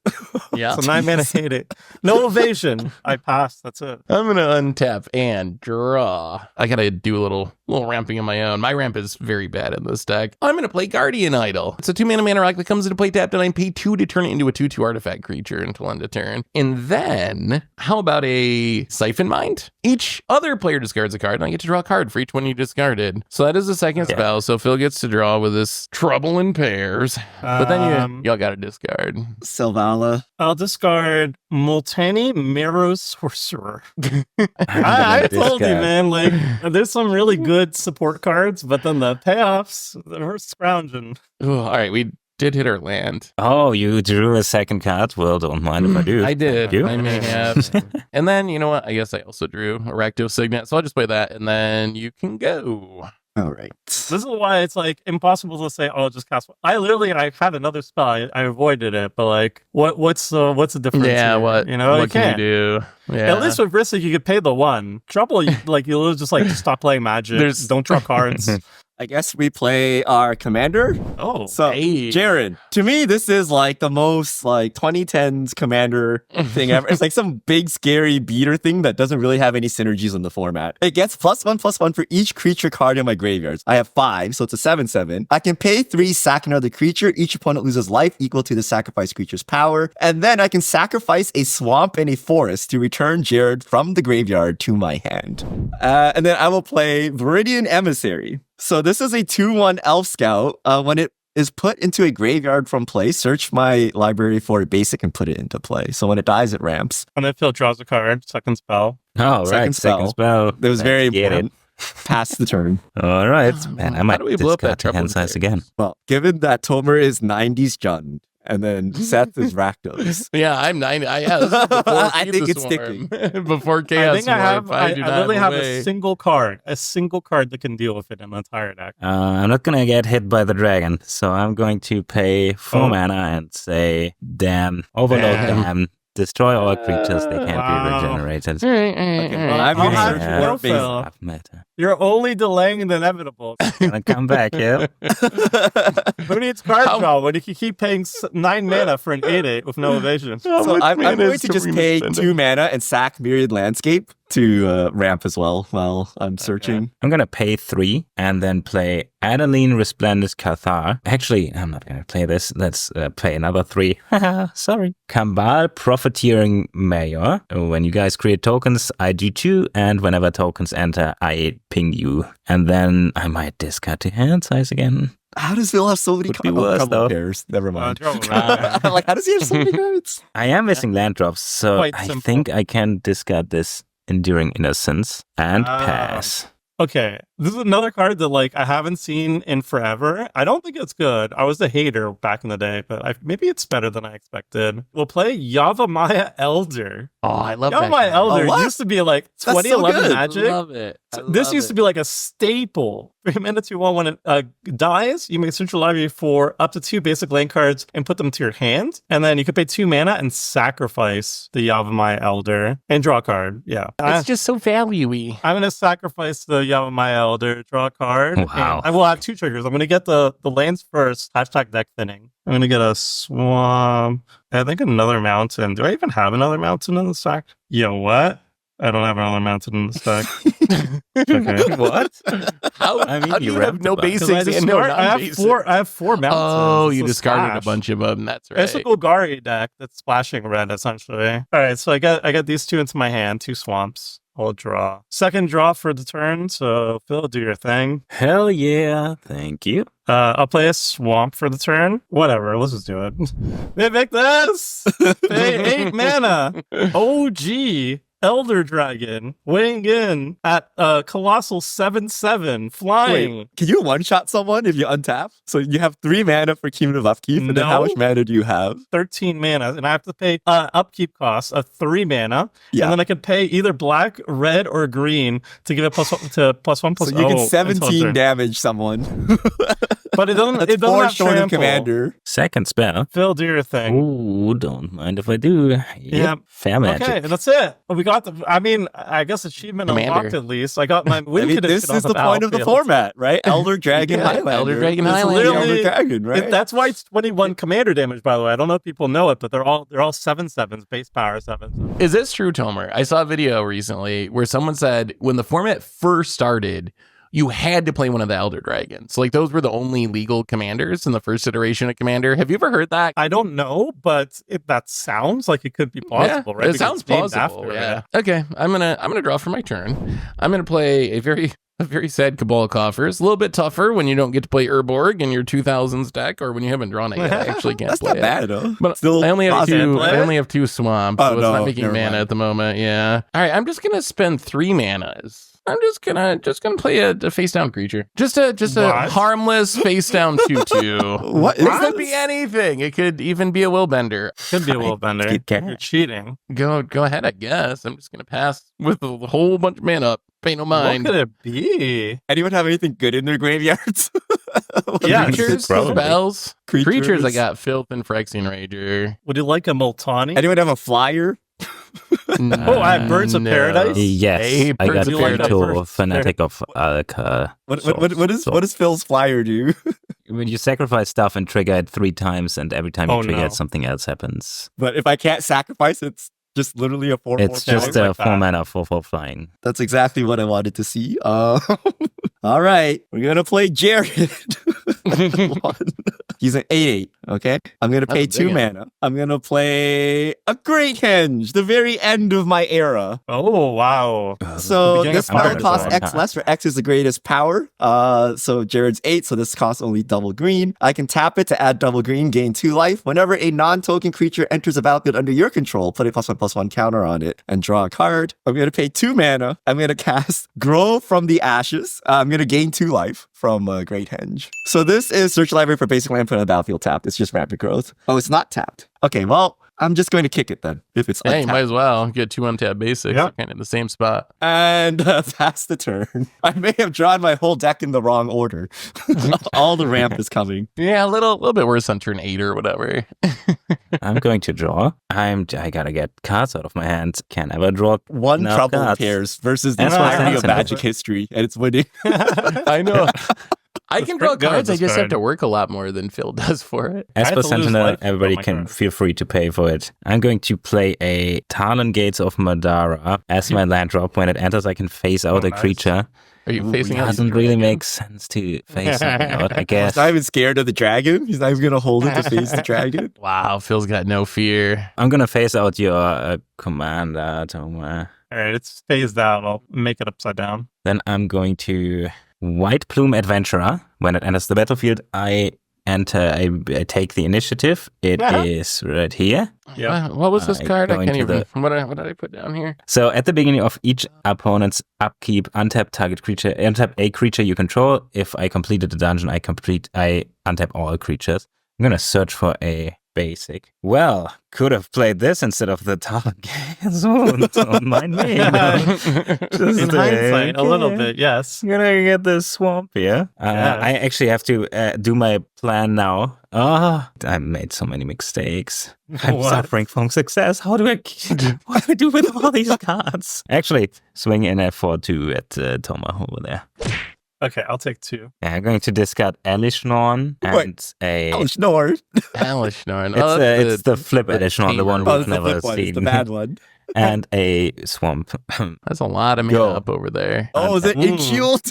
S1: Yeah.
S2: It's a 9 mana 8/8. No evasion. I passed. That's it.
S1: I'm gonna untap and draw. I gotta do a little ramping of my own. My ramp is very bad in this deck. I'm gonna play Guardian Idol. It's a 2 mana rock that comes into play tapped, and I pay 2 to turn it into a 2/2 artifact creature until end of turn. And then, how about a Siphon Mind? Each other player discards a card, and I get to draw a card for each one you discarded. So that is the second spell. So Phil gets to draw with this Trouble in Pairs. But then y'all gotta discard.
S3: Sylvala.
S2: I'll discard Multani Mirror Sorcerer. I
S4: gonna
S2: told you,
S4: discard.
S2: man. Like, there's some really good support cards, but then the payoffs, they're scrounging.
S1: Ooh, all right, we did hit our land.
S4: Oh, you drew a second card? Well, don't mind if I do.
S1: I did.
S4: Thank you.
S1: I may have. And then, you know what? I guess I also drew Erecto Signet. So I'll just play that, and then you can go.
S3: All right.
S2: This is why it's like impossible to say, "Oh, just cast one." I had another spell. I avoided it, but like, what's the difference?
S1: Yeah,
S2: here?
S1: what?
S2: You know,
S1: what
S2: you
S1: can
S2: can't.
S1: you do? Yeah.
S2: At least with Ristic, you could pay the 1. Trouble, you'll just like stop playing Magic. Don't draw cards.
S3: I guess we play our commander.
S2: Oh,
S3: So,
S1: Hey.
S3: Jared, to me, this is like the most like 2010s commander thing ever. It's like some big, scary beater thing that doesn't really have any synergies in the format. It gets +1/+1 for each creature card in my graveyards. I have 5, so it's a 7/7. I can pay 3, sack another creature. Each opponent loses life equal to the sacrificed creature's power. And then I can sacrifice a swamp and a forest to return Jared from the graveyard to my hand. And then I will play Viridian Emissary. So this is a 2/1 Elf Scout. When it is put into a graveyard from play, search my library for a basic and put it into play. So when it dies, it ramps.
S2: and then Phil draws a card. Second spell.
S4: Oh,
S3: Second
S4: right. Second spell.
S3: That was very
S4: Let's get
S3: important. Pass the turn.
S4: All right. Man, I might
S1: do we blow up that
S4: discard the
S1: Trouble in
S4: hand size
S1: Pairs?
S4: again.
S3: Well, given that Tomer is 90s Jund, and then Seth is Rakdos.
S1: Yeah, I'm 90. This is before
S3: I
S1: Feed
S3: think
S1: the
S3: it's
S1: Swarm. Before
S2: I
S1: Chaos
S2: think I have.
S1: Swarm.
S2: I
S1: do not
S2: literally have
S1: way.
S2: a single card that can deal with it in the entire deck.
S4: I'm not gonna get hit by the dragon, so I'm going to pay 4
S2: Oh.
S4: mana and say, damn, overload
S2: Damn.
S4: them, destroy all creatures, they can't
S2: Wow.
S4: be regenerated.
S3: Well, I'm
S2: I'll
S3: gonna
S2: have
S3: search
S2: you
S4: Yeah.
S3: for
S2: go,
S3: basic.
S2: Phil.
S4: Half meta.
S2: You're only delaying the inevitable.
S4: Gonna come back, yeah.
S2: Who needs card
S1: How-
S2: draw when you can keep paying 9 mana for an 8/8 with no evasion?
S3: So I'm going to just pay 2 mana and sack Myriad Landscape to ramp as well while I'm searching.
S4: I'm gonna pay 3 and then play Adeline Resplendent Cathar. Actually, I'm not gonna play this. Let's pay another 3. Sorry. Kambal Profiteering Mayor. When you guys create tokens, I do 2, and whenever tokens enter, I ping you. And then I might discard the hand size again.
S3: How does Phil have so many
S4: Could be worse,
S3: couple
S4: though.
S3: pairs? Never mind.
S2: Trouble, right?
S3: Like, how does he have so many cards?
S4: I am missing land drops, so
S2: Quite
S4: I
S2: simple.
S4: think I can discard this Enduring Innocence and
S2: Ah.
S4: pass.
S2: Okay, this is another card that like I haven't seen in forever. I don't think it's good. I was a hater back in the day, but maybe it's better than I expected. We'll play Yavimaya Elder.
S1: Oh, I love that.
S2: Yavimaya
S1: card.
S2: Elder
S3: Oh, what?
S2: used to be like
S3: so
S2: 2011
S3: good.
S2: Magic.
S1: Love it.
S2: This used to be like a staple. 3 mana 2/1 when it dies, you may search your library for up to 2 basic land cards and put them to your hand. And then you could pay 2 mana and sacrifice the Yavimaya Elder and draw a card. Yeah.
S1: It's just so value-y.
S2: I'm going to sacrifice the Yavimaya Elder, draw a card.
S4: Wow.
S2: And I will have 2 triggers. I'm going to get the lands first. # deck thinning. I'm going to get a swamp. I think another mountain. Do I even have another mountain in the stack? Yo, what? I don't have another mountain in the stack. Okay.
S4: What?
S1: How,
S4: I mean,
S1: how do
S4: you
S1: you have
S4: read
S1: no
S4: the book.
S1: basics
S2: I
S1: and no
S2: have
S1: non-basics?
S2: I have 4 mountains.
S1: Oh,
S2: It's
S1: you
S2: a
S1: discarded a
S2: splash.
S1: bunch of them. That's right.
S2: It's a Golgari deck that's splashing red, essentially. All right, so I got these 2 into my hand, 2 swamps. I'll draw. Second draw for the turn, so Phil, do your thing.
S4: Hell yeah. Thank you.
S2: I'll play a swamp for the turn. Whatever, let's just do it. Mimic this! Pay 8 mana. OG. Elder Dragon weighing in at colossal 7/7 flying.
S3: Wait, can you one-shot someone if you untap? So you have 3 mana for cumulative upkeep, and then how
S2: No.
S3: much mana do you have?
S2: 13 mana, and I have to pay upkeep costs of 3 mana,
S3: Yeah.
S2: and then I can pay either black, red, or green to give it +1 to +1
S3: So
S2: +0.
S3: you can
S2: until
S3: 17
S2: turn.
S3: damage someone.
S2: But it doesn't.
S3: That's
S2: It doesn't
S3: 4
S2: have
S3: Shonen
S2: trample.
S3: Commander.
S4: Second spell.
S2: Phil, do your thing.
S4: Ooh, don't mind if I do.
S2: Yep.
S4: Fair magic.
S2: Okay, that's it. We got the. I mean, I guess achievement
S1: Commander.
S2: unlocked at least. I got my win
S3: I mean,
S2: condition
S3: this
S2: off
S3: is the point of the
S2: Battlefield.
S3: format, right? Elder Dragon
S1: Yeah,
S3: Highlander.
S1: Elder Dragon
S3: It's
S1: Highlander.
S3: literally
S2: Literally-
S3: Elder Dragon, right?
S2: That's why it's 21 commander damage, by the way. I don't know if people know it, but they're all 7/7s, base power 7.
S1: Is this true, Tomer? I saw a video recently where someone said when the format first started, you had to play one of the Elder Dragons. Like those were the only legal commanders in the first iteration of Commander. Have you ever heard that?
S2: I don't know, but that sounds like it could be plausible, right?
S1: It
S2: Because
S1: sounds
S2: it's named
S1: plausible.
S2: after
S1: Yeah.
S2: it.
S1: Okay. I'm gonna draw for my turn. I'm gonna play a very sad Cabal Coffers. A little bit tougher when you don't get to play Urborg in your 2000s deck, or when you haven't drawn it yet. I actually can't
S3: That's
S1: play
S3: not
S1: it.
S3: bad, though.
S1: But
S3: Still
S1: I only have
S3: positive.
S1: two.
S2: play
S1: I
S2: it?
S1: only have 2 swamps,
S3: Oh,
S1: so it's
S3: no,
S1: not making
S3: never
S1: mana
S3: mind.
S1: at the moment. Yeah. All right. I'm just gonna spend 3 manas. I'm just gonna play a face down creature. Just a
S2: What?
S1: harmless face down 2/2.
S3: What is
S1: It could
S3: this?
S1: be anything. It could even be a Willbender.
S2: Could be a little bender.
S4: Kit Kat.
S2: You're cheating.
S1: Go ahead, I guess. I'm just gonna pass with a whole bunch of mana. Pay no mind.
S2: What could it be?
S3: Anyone have anything good in their graveyards?
S2: Yeah,
S1: Creatures,
S4: Probably.
S1: spells, creatures. I got Filth and Phyrexian Rager.
S2: Would you like a Multani?
S3: Anyone have a flyer?
S2: Oh, I have Birds of Paradise?
S4: Yes,
S1: Hey,
S4: I got
S1: Birds
S2: of Paradise.
S4: into Fanatic of Alka.
S3: What does Phil's flyer do?
S4: When you sacrifice stuff and trigger it 3 times, and every time you
S2: Oh,
S4: trigger
S2: no.
S4: it, something else happens.
S3: But if I can't sacrifice, it's just literally a 4/4
S4: It's just
S2: flyer.
S4: a
S2: Like
S4: 4
S2: that.
S4: mana 4/4 flying.
S3: That's exactly what I wanted to see. All right, we're gonna play Jared. He's an 8/8. Okay, I'm gonna pay
S1: That's a big
S3: 2 mana. I'm gonna play a Great Henge, the very end of my era.
S2: Oh, wow.
S3: So
S2: beginning
S3: this
S2: of
S3: spell
S2: power
S3: costs
S4: is
S3: X
S4: on
S3: less, where X is the greatest power. So Jared's 8, so this costs only double green. I can tap it to add double green, gain 2 life. Whenever a non-token creature enters a battlefield under your control, put a +1/+1 counter on it and draw a card. I'm gonna pay 2 mana. I'm gonna cast Grow from the Ashes. I'm gonna gain 2 life from Great Henge. So this is search library for basic land put on the battlefield tapped. It's just rapid growth. Oh, it's not tapped. Okay, well, I'm just going to kick it then if it's
S1: Hey, you
S3: untapped.
S1: might as well get 2 untapped basics.
S2: Yeah.
S1: They're kind of in the same spot.
S3: And that's the turn. I may have drawn my whole deck in the wrong order. All the ramp is coming.
S1: Yeah, a little bit worse on turn 8 or whatever.
S4: I'm going to draw. I gotta get cards out of my hand. Can't ever draw
S3: One
S4: enough
S3: trouble
S4: cards.
S3: pairs versus the
S4: That's what's
S3: entirety of
S4: happening.
S3: Magic history, and it's winning.
S1: I know. I can draw
S2: pretty good,
S1: cards. I
S2: this
S1: just have
S2: card.
S1: to work a lot more than Phil does for it.
S2: I had
S4: Esper
S2: to lose
S4: Sentinel,
S2: life
S4: everybody
S2: for my
S4: can
S2: card.
S4: feel free to pay for it. I'm going to play a Talon Gates of Madara as my land drop. When it enters, I can face out a
S2: nice.
S4: creature.
S1: Are you
S3: Ooh,
S1: facing
S4: It
S1: out?
S4: doesn't really make sense to face something out, I
S3: He's
S4: guess.
S3: not even scared of the dragon. He's not even going to hold it to face the dragon.
S1: Wow, Phil's got no fear.
S4: I'm gonna face out your commander, Toma.
S2: All right, it's phased out. I'll make it upside down.
S4: Then I'm going to White Plume Adventurer. When it enters the battlefield, I take the initiative. It is right here.
S2: Yeah.
S1: What was this
S4: I
S1: card?
S4: go
S1: I can't
S4: into
S1: even. What did I put down here?
S4: So at the beginning of each opponent's upkeep, untap target creature, untap a creature you control. If I completed the dungeon, I untap all creatures. I'm gonna search for a basic. Well, could have played this instead of the Target. Don't mind me. Just,
S2: In hindsight, a little bit, yes.
S4: Gonna get this swamp here.
S2: Yes.
S4: I actually have to do my plan now. Oh, I made so many mistakes. I'm
S2: What?
S4: suffering from success. What do I do with all these cards? Actually, swing in a 4-2 at Toma over there.
S2: Okay, I'll take 2.
S4: Yeah, I'm going to discard Elishnorn and a...
S3: Snore.
S1: Alishnorn.
S4: It's the flip Elishnorn, the one
S3: Oh,
S4: we've
S3: it's the
S4: never
S3: flip one.
S4: seen.
S3: It's the bad one.
S4: And a swamp.
S1: That's a lot of mana
S4: Go.
S1: up over there.
S3: Oh, is it Ink Shield?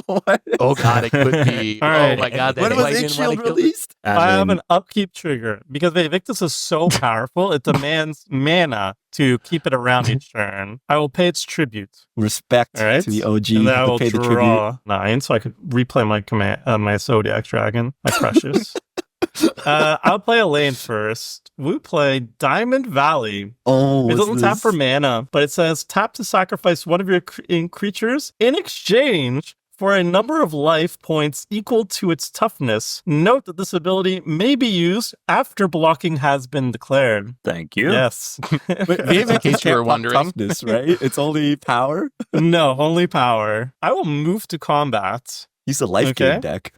S3: What?
S1: Oh god, it could be.
S2: All right.
S1: Oh my god, that
S3: When was Ink
S1: didn't wanna
S3: Shield
S1: kill-
S3: released?
S2: I have
S4: mean,
S2: an upkeep trigger because Vivictus is so powerful, it demands mana to keep it around each turn. I will pay its tribute.
S3: Respect
S2: All right.
S3: to the OG
S2: And then I
S3: who
S2: will
S3: pay the tribute.
S2: draw 9 so I could replay my my Zodiac Dragon, my precious. I'll play a lane first. We play Diamond Valley.
S3: Oh,
S2: It
S3: what's
S2: doesn't tap
S3: this?
S2: for mana, but it says tap to sacrifice one of your creatures in exchange for a number of life points equal to its toughness. Note that this ability may be used after blocking has been declared.
S4: thank you.
S2: Yes.
S1: In case you were wondering.
S3: Toughness, right? It's only power.
S2: No, only power. I will move to combat.
S3: He's a life
S2: Okay.
S3: game deck.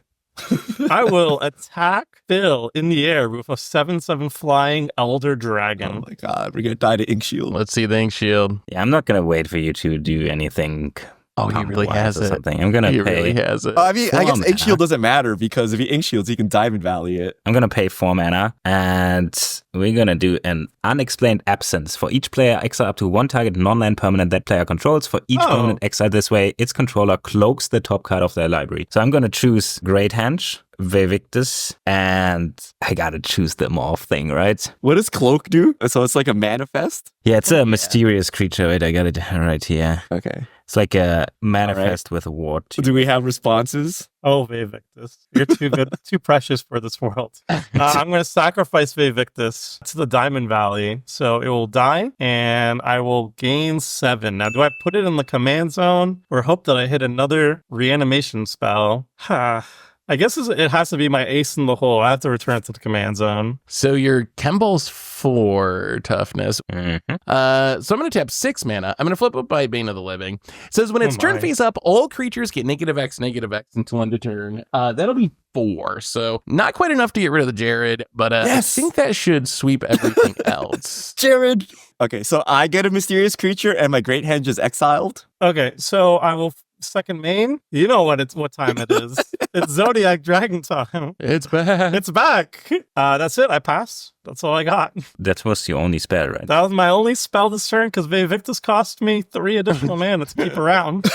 S2: I will attack Phil in the air with a 7/7 flying Elder
S3: Oh
S2: Dragon.
S3: my god, we're gonna die to Ink Shield.
S1: Let's see the Ink Shield.
S4: Yeah, I'm not going to wait for you to do anything.
S1: Oh, he really
S4: combat-wise
S1: has
S4: or
S1: it.
S4: something. I'm going to
S1: He
S4: pay.
S1: really has it.
S3: I mean, I guess
S4: Four
S3: Ink Shield
S4: mana.
S3: doesn't matter because if he Ink Shields, he can Diamond Valley it.
S4: I'm going to pay 4 mana, and we're going to do an unexplained absence. For each player, exile up to one target non-land permanent that player controls. For each
S2: Oh.
S4: permanent exiled this way, its controller cloaks the top card of their library. So I'm going to choose Great Henge, Vivictus, and I got to choose the morph thing, right?
S3: What does Cloak do? So it's like a manifest?
S4: Yeah, it's a mysterious creature. Wait, I got it right here.
S3: Okay.
S4: It's like a manifest with a ward.
S3: Do we have responses?
S2: Oh, Vivictus. You're too good, too precious for this world. I'm going to sacrifice Vivictus to the Diamond Valley. So it will die, and I will gain 7. Now, do I put it in the command zone or hope that I hit another reanimation spell? I guess it has to be my ace in the hole. I have to return it to the command zone.
S1: So your Kemble's 4 toughness.
S4: Mhm.
S1: So I'm going to tap 6 mana. I'm going to flip up by Bane of the Living. It says when it's
S2: Oh
S1: turn
S2: my.
S1: face up, all creatures get -X until end of turn. That'll be 4. So not quite enough to get rid of the Jared, but
S3: Yes.
S1: I think that should sweep everything else.
S3: Jared! Okay, so I get a mysterious creature and my Great Henge is exiled.
S2: Okay, so I will second main. You know what time it is. It's Zodiac Dragon time.
S1: It's bad.
S2: It's back. That's it. I pass. That's all I got.
S4: That was your only spell, right?
S2: That was my only spell this turn because Vivictus cost me 3 additional mana to keep around.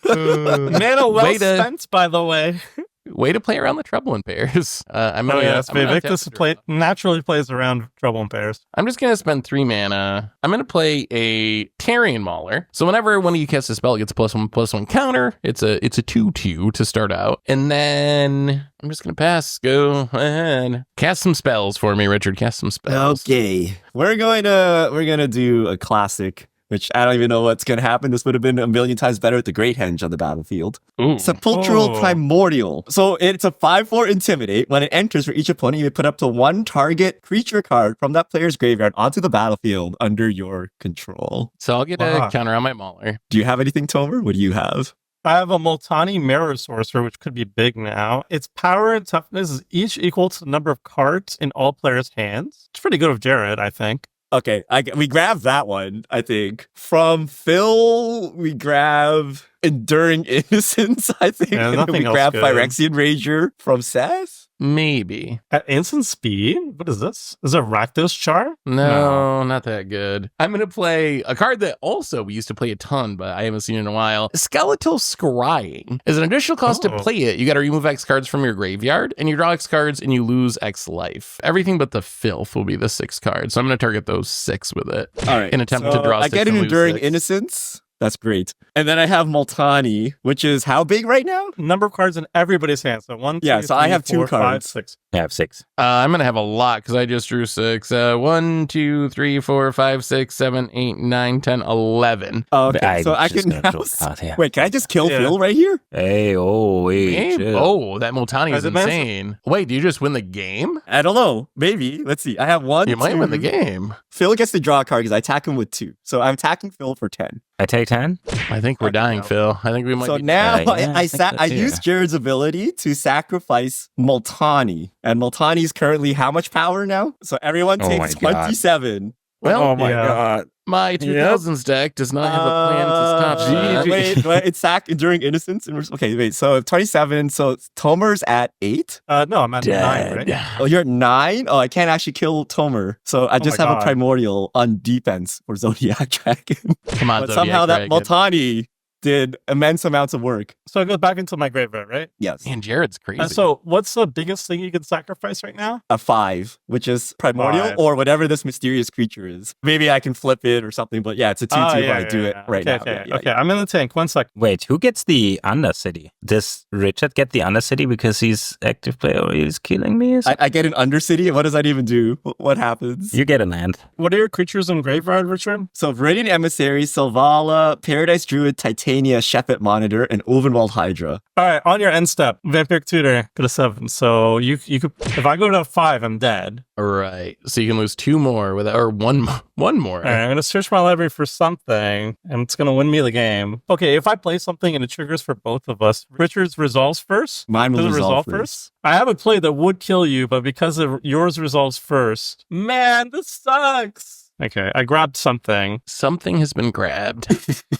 S2: Mana well
S1: Way to-
S2: spent, by the way.
S1: Way to play around the trouble in pairs. I'm
S2: Oh
S1: gonna,
S2: yes,
S1: I'm gonna
S2: Vivictus
S1: tap-
S2: naturally plays around Trouble in Pairs.
S1: I'm just gonna spend 3 mana. I'm gonna play a Carrion Mauler. So whenever one of you casts a spell, it gets a +1/+1 counter. It's a 2/2 to start out, and then I'm just gonna pass. Go ahead, cast some spells for me, Richard. Cast some spells.
S3: Okay. We're gonna do a classic, which I don't even know what's gonna happen. This would have been a million times better with the Great Henge on the battlefield.
S1: Ooh.
S3: Sepulchral
S2: Oh.
S3: Primordial. So it's a 5/4 Intimidate. When it enters, for each opponent, you may put up to one target creature card from that player's graveyard onto the battlefield under your control.
S1: So I'll get
S2: Wow.
S1: a counter on my Mauler.
S3: Do you have anything, Tomer? What do you have?
S2: I have a Multani Mirror Sorcerer, which could be big now. Its power and toughness is each equal to the number of cards in all players' hands. It's pretty good with Jared, I think.
S3: Okay, we grab that one, I think. From Phil, we grab Enduring Innocence, I think.
S2: Yeah,
S3: and then
S2: nothing
S3: we
S2: else
S3: grab
S2: good.
S3: Phyrexian Rager from Seth.
S1: Maybe.
S2: At instant speed? What is this? Is it Rakdos Char?
S1: No, not that good. I'm going to play a card that also we used to play a ton, but I haven't seen in a while. Skeletal Scrying. As an additional cost to
S2: Oh.
S1: play it, you got to remove X cards from your graveyard, and you draw X cards and you lose X life. Everything but the filth will be the 6 cards. So I'm going to target those 6 with it.
S3: All right.
S1: In attempt to draw
S3: I
S1: 6
S3: get an
S1: and lose
S3: Enduring
S1: 6.
S3: Innocence. That's great. And then I have Multani, which is how big right now?
S2: Number of cards in everybody's hand. So one,
S3: Yeah,
S2: two,
S3: so I
S2: three,
S3: have 2
S2: 4, 5,
S3: cards.
S2: 6.
S4: I have 6.
S1: I'm gonna have a lot because I just drew 6. 1, 2, 3, 4, 5, 6, 7, 8, 9, 10, 11.
S3: Oh, okay,
S4: I'm
S3: so I
S4: just
S3: can
S4: gonna
S3: now...
S4: draw a card here.
S3: Wait, can I just kill
S2: Yeah.
S3: Phil right here?
S4: Hey, wait. chill.
S1: Oh, that Multani is
S2: As it matters-
S1: insane. Wait, do you just win the game?
S3: I don't know. Maybe. Let's see. I have 1,
S1: You might
S3: 2.
S1: win the game.
S3: Phil gets to draw a card because I attack him with 2. So I'm attacking Phil for 10.
S4: I take 10.
S1: I think we're dying, Phil. I think we might
S3: So
S1: be
S3: now
S4: yeah, I think so
S3: I
S4: too.
S3: used Jared's ability to sacrifice Multani. And Multani is currently how much power now? So everyone
S4: Oh
S3: takes
S4: my God.
S3: 27.
S1: Well,
S4: oh my
S2: yeah.
S4: god.
S1: my 2000s deck does not have a plan to stop that.
S3: Wait, it's sack during innocence. Okay, wait. So 27. So Tomer's at 8.
S2: No, I'm at 9, right?
S3: Oh, you're at 9. Oh, I can't actually kill Tomer. So I just
S2: my
S3: have a
S2: God.
S3: primordial on defense for Zodiac Dragon.
S1: Come on,
S3: But
S1: Zodiac
S3: somehow that
S1: Dragon.
S3: Multani did immense amounts of work.
S2: So it goes back into my graveyard, right?
S3: Yes.
S1: Man, Jared's crazy.
S2: So what's the biggest thing you can sacrifice right now?
S3: A 5, which is primordial
S2: 5.
S3: or whatever this mysterious creature is. Maybe I can flip it or something, but yeah, it's a 2-2
S2: yeah,
S3: when I do it right now.
S2: Okay,
S3: Yeah,
S2: okay. I'm in the tank. 1 sec.
S4: Wait, who gets the Undercity? Does Richard get the Undercity because he's active player or he's killing me?
S3: I get an Undercity. What does that even do? What happens?
S4: You get a land.
S2: What are your creatures in graveyard, Richard?
S3: So Viridian Emissary, Selvala, Paradise Druid, Titania, Shepet Monitor, and Ulvenwald Hydra.
S2: All right, on your end step, Vampiric Tutor, go to 7. So you could, if I go to 5, I'm dead.
S1: right. So you can lose 2 more with, or one more.
S2: All right, I'm going to search my library for something, and it's going to win me the game. Okay, if I play something and it triggers for both of us, Richard's resolves first?
S3: Mine will
S2: Does it
S3: resolve
S2: resolve
S3: first.
S2: I have a play that would kill you, but because of yours resolves first. Man, this sucks. Okay, I grabbed something.
S1: Something has been grabbed.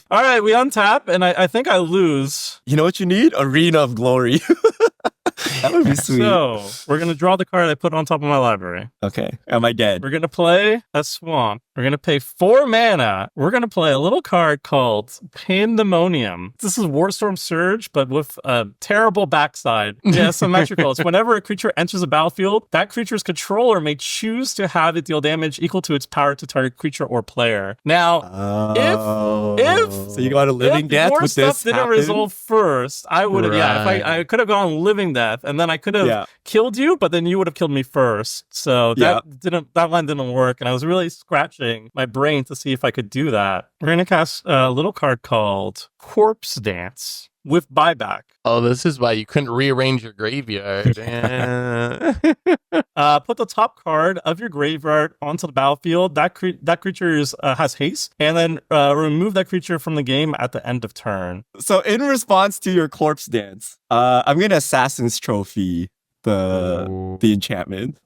S2: All right, we untap, and I think I lose.
S3: You know what you need? Arena of Glory. That would be sweet.
S2: So, we're going to draw the card I put on top of my library.
S3: Okay. Am I dead?
S2: We're going to play a swamp. We're going to pay 4 mana. We're going to play a little card called Pandemonium. This is Warstorm Surge, but with a terrible backside. Yeah, symmetrical. It's whenever a creature enters a battlefield, that creature's controller may choose to have it deal damage equal to its power to target creature or player. Now, if
S3: so you got a living
S2: if
S3: death
S2: your
S3: with
S2: stuff
S3: this
S2: didn't
S3: happen?
S2: resolve first, I would have. Yeah, if
S1: Right.
S2: I could have gone living death, and then I could have killed you, but then you would have killed me first. So that line didn't work, and I was really scratching my brain to see if I could do that. We're gonna cast a little card called Corpse Dance with buyback.
S1: Oh, this is why you couldn't rearrange your graveyard.
S2: Put the top card of your graveyard onto the battlefield. That creature has haste, and then remove that creature from the game at the end of turn.
S3: So in response to your corpse dance, I'm gonna Assassin's Trophy the enchantment.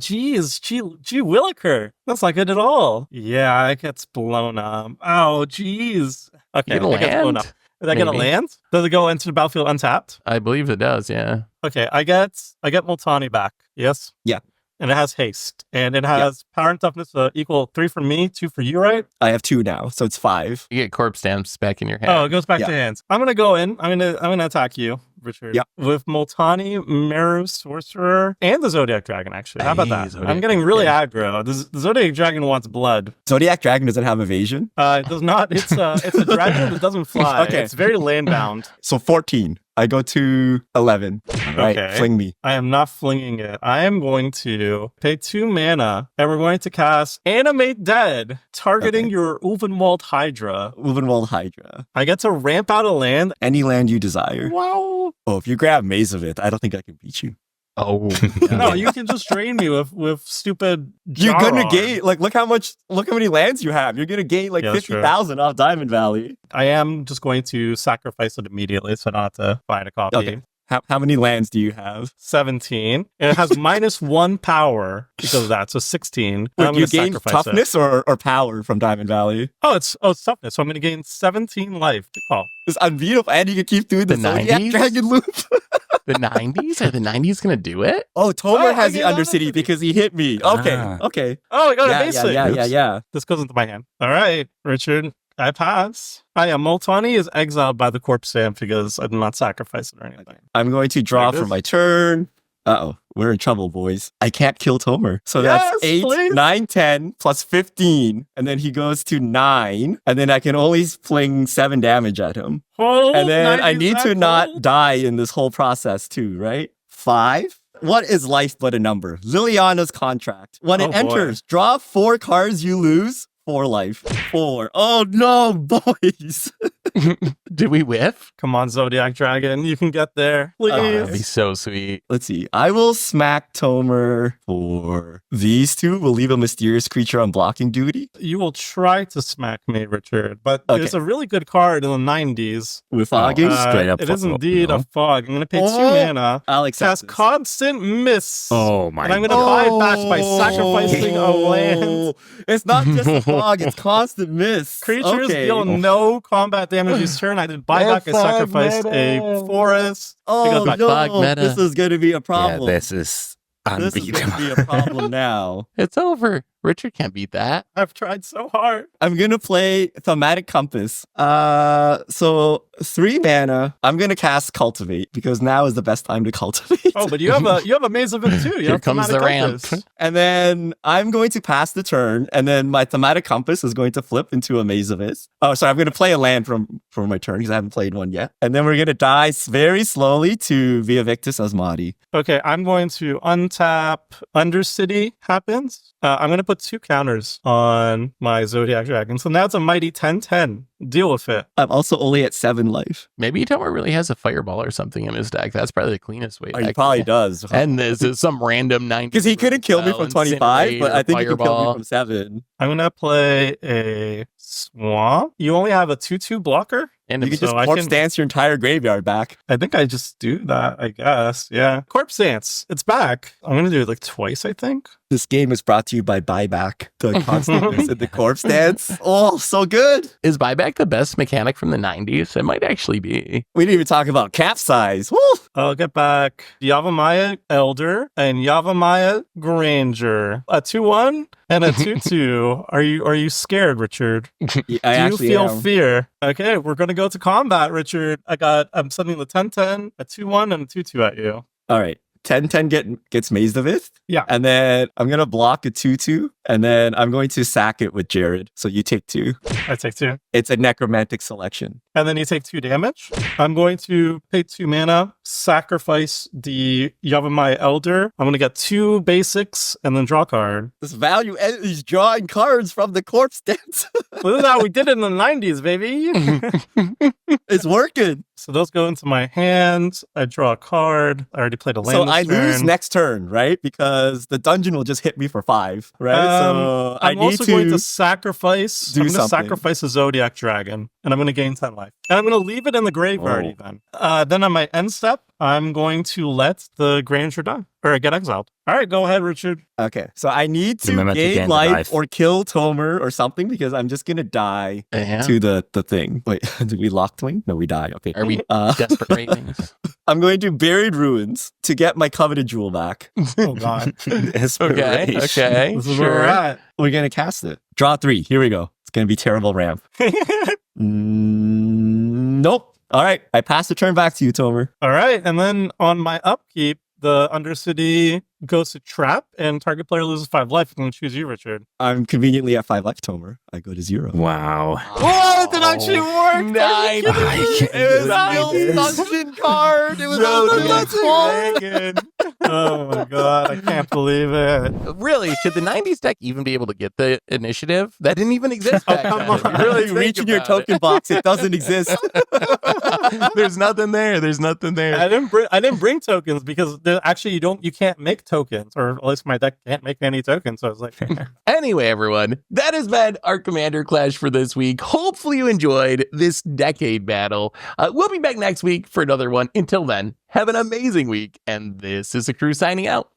S2: Geez, gee Williker. That's not good at all. Yeah, it gets blown up. Oh, jeez. Okay,
S1: You
S2: it gets blown
S1: land?
S2: up. Did I get a
S1: Maybe.
S2: land? Does it go into the battlefield untapped?
S1: I believe it does, yeah.
S2: Okay, I get Multani back. Yes.
S3: Yeah.
S2: And it has haste, and it has power and toughness equal 3 for me, 2 for you, right?
S3: I have 2 now, so it's 5.
S1: You get corpse stamps back in your hand.
S2: Oh, it goes back
S3: Yeah.
S2: to hands. I'm gonna go in. I'm gonna attack you, Richard.
S3: Yep.
S2: With Multani, Meru, Sorcerer, and the Zodiac Dragon. Actually, how about
S1: Hey,
S2: that?
S1: Zodiac
S2: I'm getting really aggro. The Zodiac Dragon wants blood.
S3: Zodiac Dragon doesn't have evasion,
S2: It does not. It's a dragon that doesn't fly.
S3: Okay.
S2: It's very land bound.
S3: so 14. I go to 11. All right,
S2: Okay.
S3: fling me.
S2: I am not flinging it. I am going to pay 2 mana, and we're going to cast Animate Dead, targeting your Ulvenwald Hydra.
S3: Ulvenwald Hydra.
S2: I get to ramp out a land.
S3: Any land you desire.
S2: Wow.
S3: Oh, if you grab Maze of It, I don't think I can beat you.
S1: Oh.
S2: No, you can just drain me with stupid.
S3: You're gonna
S2: Jarron.
S3: gain look how many lands you have. You're gonna gain like
S2: Yeah, that's true.
S3: 50,000 off Diamond Valley.
S2: I am just going to sacrifice it immediately, so I don't have to find a copy.
S3: Okay. How many lands do you have?
S2: 17, and it has -1 power because of that, so 16.
S3: Wait,
S2: I'm
S3: you
S2: gonna
S3: gain
S2: sacrifice it.
S3: toughness or power from Diamond Valley?
S2: Oh, it's toughness. So I'm going to gain 17 life. Good call.
S3: It's unbeatable, and you can keep doing the
S1: The
S3: Zodiac
S1: 90s?
S3: Dragon loop.
S1: The 90s? Are the 90s going to do it?
S3: Oh, Tomer
S2: Oh,
S3: has
S2: I
S3: the
S2: get
S3: Undercity
S2: Undercity.
S3: because he hit me. Okay,
S4: Ah.
S3: okay.
S2: Oh, I got a
S3: Yeah,
S2: basic.
S3: yeah.
S2: This goes into my hand. All right, Richard. I pass. Multani is exiled by the corpse stamp because I did not sacrifice it or anything.
S3: I'm going to draw
S2: There it
S3: for
S2: is.
S3: my turn. Uh-oh, we're in trouble, boys. I can't kill Tomer. So
S2: Yes,
S3: that's 8,
S2: please.
S3: 9, 10, plus 15. And then he goes to 9. And then I can only fling 7 damage at him.
S2: Hold,
S3: And then I
S2: 90
S3: need to
S2: seconds.
S3: not die in this whole process too, right? 5. What is life but a number? Liliana's contract. When
S2: Oh,
S3: it
S2: boy.
S3: enters, draw 4 cards, you lose 4 life. 4. Oh no, boys.
S1: Did we whiff?
S2: Come on, Zodiac Dragon. You can get there. Please.
S1: That'd be so sweet.
S3: Let's see. I will smack Tomer for these 2. We'll leave a mysterious creature on blocking duty
S2: You will try to smack me, Richard, but
S3: Okay.
S2: there's a really good card in the 90s.
S3: with fogging.
S4: Straight up
S2: It is
S4: possible,
S2: indeed
S4: no?
S2: a fog. I'm going to pay 2
S3: Oh.
S2: mana.
S3: I'll accept
S2: Cast
S3: this.
S2: constant miss.
S4: Oh my
S2: And I'm going to buy it back by sacrificing a land.
S3: Oh, it's not just a fog, it's constant miss.
S2: Creatures
S3: Okay.
S2: deal no combat damage this turn. I did buy back. I sacrificed a forest.
S3: Oh
S2: Because my
S3: no,
S1: fog meta.
S3: this is going to be a problem.
S4: Yeah, this is
S3: This is going
S4: unbeatable.
S3: to be a problem now.
S1: It's over. Richard can't beat that.
S2: I've tried so hard.
S3: I'm going to play Thematic Compass. So 3 mana. I'm going to cast Cultivate because now is the best time to cultivate.
S2: Oh, but you have a Maze of It too. You
S1: Here
S2: have
S1: comes
S2: Thematic
S1: the ramp.
S2: Compass.
S3: And then I'm going to pass the turn, and then my Thematic Compass is going to flip into a Maze of It. Oh, sorry, I'm going to play a land for my turn because I haven't played one yet. And then we're going to die very slowly to Via Victus Asmadi.
S2: Okay, I'm going to untap Undercity happens. I'm going to put 2 counters on my Zodiac Dragon. So now it's a mighty 10/10. Deal with it.
S3: I'm also only at 7 life.
S1: Maybe Tomer really has a fireball or something in his deck. That's probably the cleanest way.
S3: Oh, he probably does.
S1: And this is some random 90.
S3: Because he couldn't kill me from 25, but I think he could kill me from 7.
S2: I'm going to play a Swamp. You only have a 2/2 blocker?
S1: And
S3: You can
S1: it's
S3: just
S2: I
S3: corpse
S2: can-
S3: dance your entire graveyard back.
S2: I think I just do that, I guess. Yeah. Corpse Dance. It's back. I'm going to do it like twice, I think.
S3: This game is brought to you by Buyback, the constantness in the corpse dance. Oh, so good.
S1: is buyback the best mechanic from the 90s? It might actually be.
S3: We didn't even talk about capsize. Woo!
S2: I'll get back Yavimaya Elder and Yavimaya Granger. A 2/1 and a 2/2. Are you scared, Richard?
S3: I
S2: Do you
S3: actually
S2: feel
S3: am.
S2: fear? Okay, we're gonna go to combat, Richard. I'm sending the 10/10, a 2/1, and a 2/2 at you.
S3: All right. 10/10 gets Mazed of It.
S2: Yeah.
S3: And then I'm going to block a 2/2. And then I'm going to sack it with Jared. So you take 2.
S2: I take 2.
S3: It's a necromantic selection.
S2: And then you take 2 damage. I'm going to pay 2 mana, sacrifice the Yavimaya Elder. I'm gonna get 2 basics and then draw a card.
S3: This value is drawing cards from the corpse dance.
S2: Well, this is how we did it in the 90s, baby.
S3: It's working.
S2: So those go into my hand. I draw a card. I already played a land
S3: So
S2: this
S3: I lose
S2: turn.
S3: next turn, right? Because the dungeon will just hit me for 5, right? So I
S2: I'm
S3: need
S2: also going to sacrifice.
S3: do
S2: I'm going to
S3: something.
S2: sacrifice a Zodiac Dragon, and I'm going to gain 10 life. And I'm going to leave it in the graveyard.
S3: Oh.
S2: Even. Then on my end step, I'm going to let the Granger die or get exiled. All right, go ahead, Richard.
S3: Okay, so I need to
S4: Remember to
S3: gain
S4: gain the
S3: life,
S4: life.
S3: or kill Tomer or something because I'm just gonna die
S1: Yeah.
S3: to the thing. Wait, did we lock twing? No, we die. Okay.
S1: Are we desperate ratings?
S3: I'm going to Buried Ruins to get my coveted jewel back.
S2: Oh God,
S1: Okay.
S4: Inspiration.
S1: Okay.
S2: this is where we're
S1: Sure.
S2: at.
S3: We're gonna cast it. Draw 3. Here we go. It's gonna be terrible ramp. Nope. All right, I pass the turn back to you, Tomer.
S2: All right, and then on my upkeep, the Undercity goes to trap, and target player loses 5 life. I'm going to choose you, Richard.
S3: I'm conveniently at 5 life, Tomer. I go to 0.
S4: Wow.
S3: Oh, it did actually work!
S1: Nice.
S3: It was Bill's dungeon card. It was on the dungeon.
S2: Dragon. Oh my God, I can't believe it.
S1: Really, should the 90s deck even be able to get the initiative? That didn't even exist back
S2: come
S1: then.
S2: on.
S1: If you
S3: Really
S1: think
S3: reach in your
S1: about
S3: token box. It doesn't exist.
S1: it. There's nothing there. There's nothing there.
S2: I didn't bring tokens because actually you can't make tokens, or at least my deck can't make any tokens. So I was like,
S1: Anyway, everyone, that has been our Commander Clash for this week. Hopefully you enjoyed this decade battle. We'll be back next week for another one. Until then, have an amazing week. And this is the crew signing out.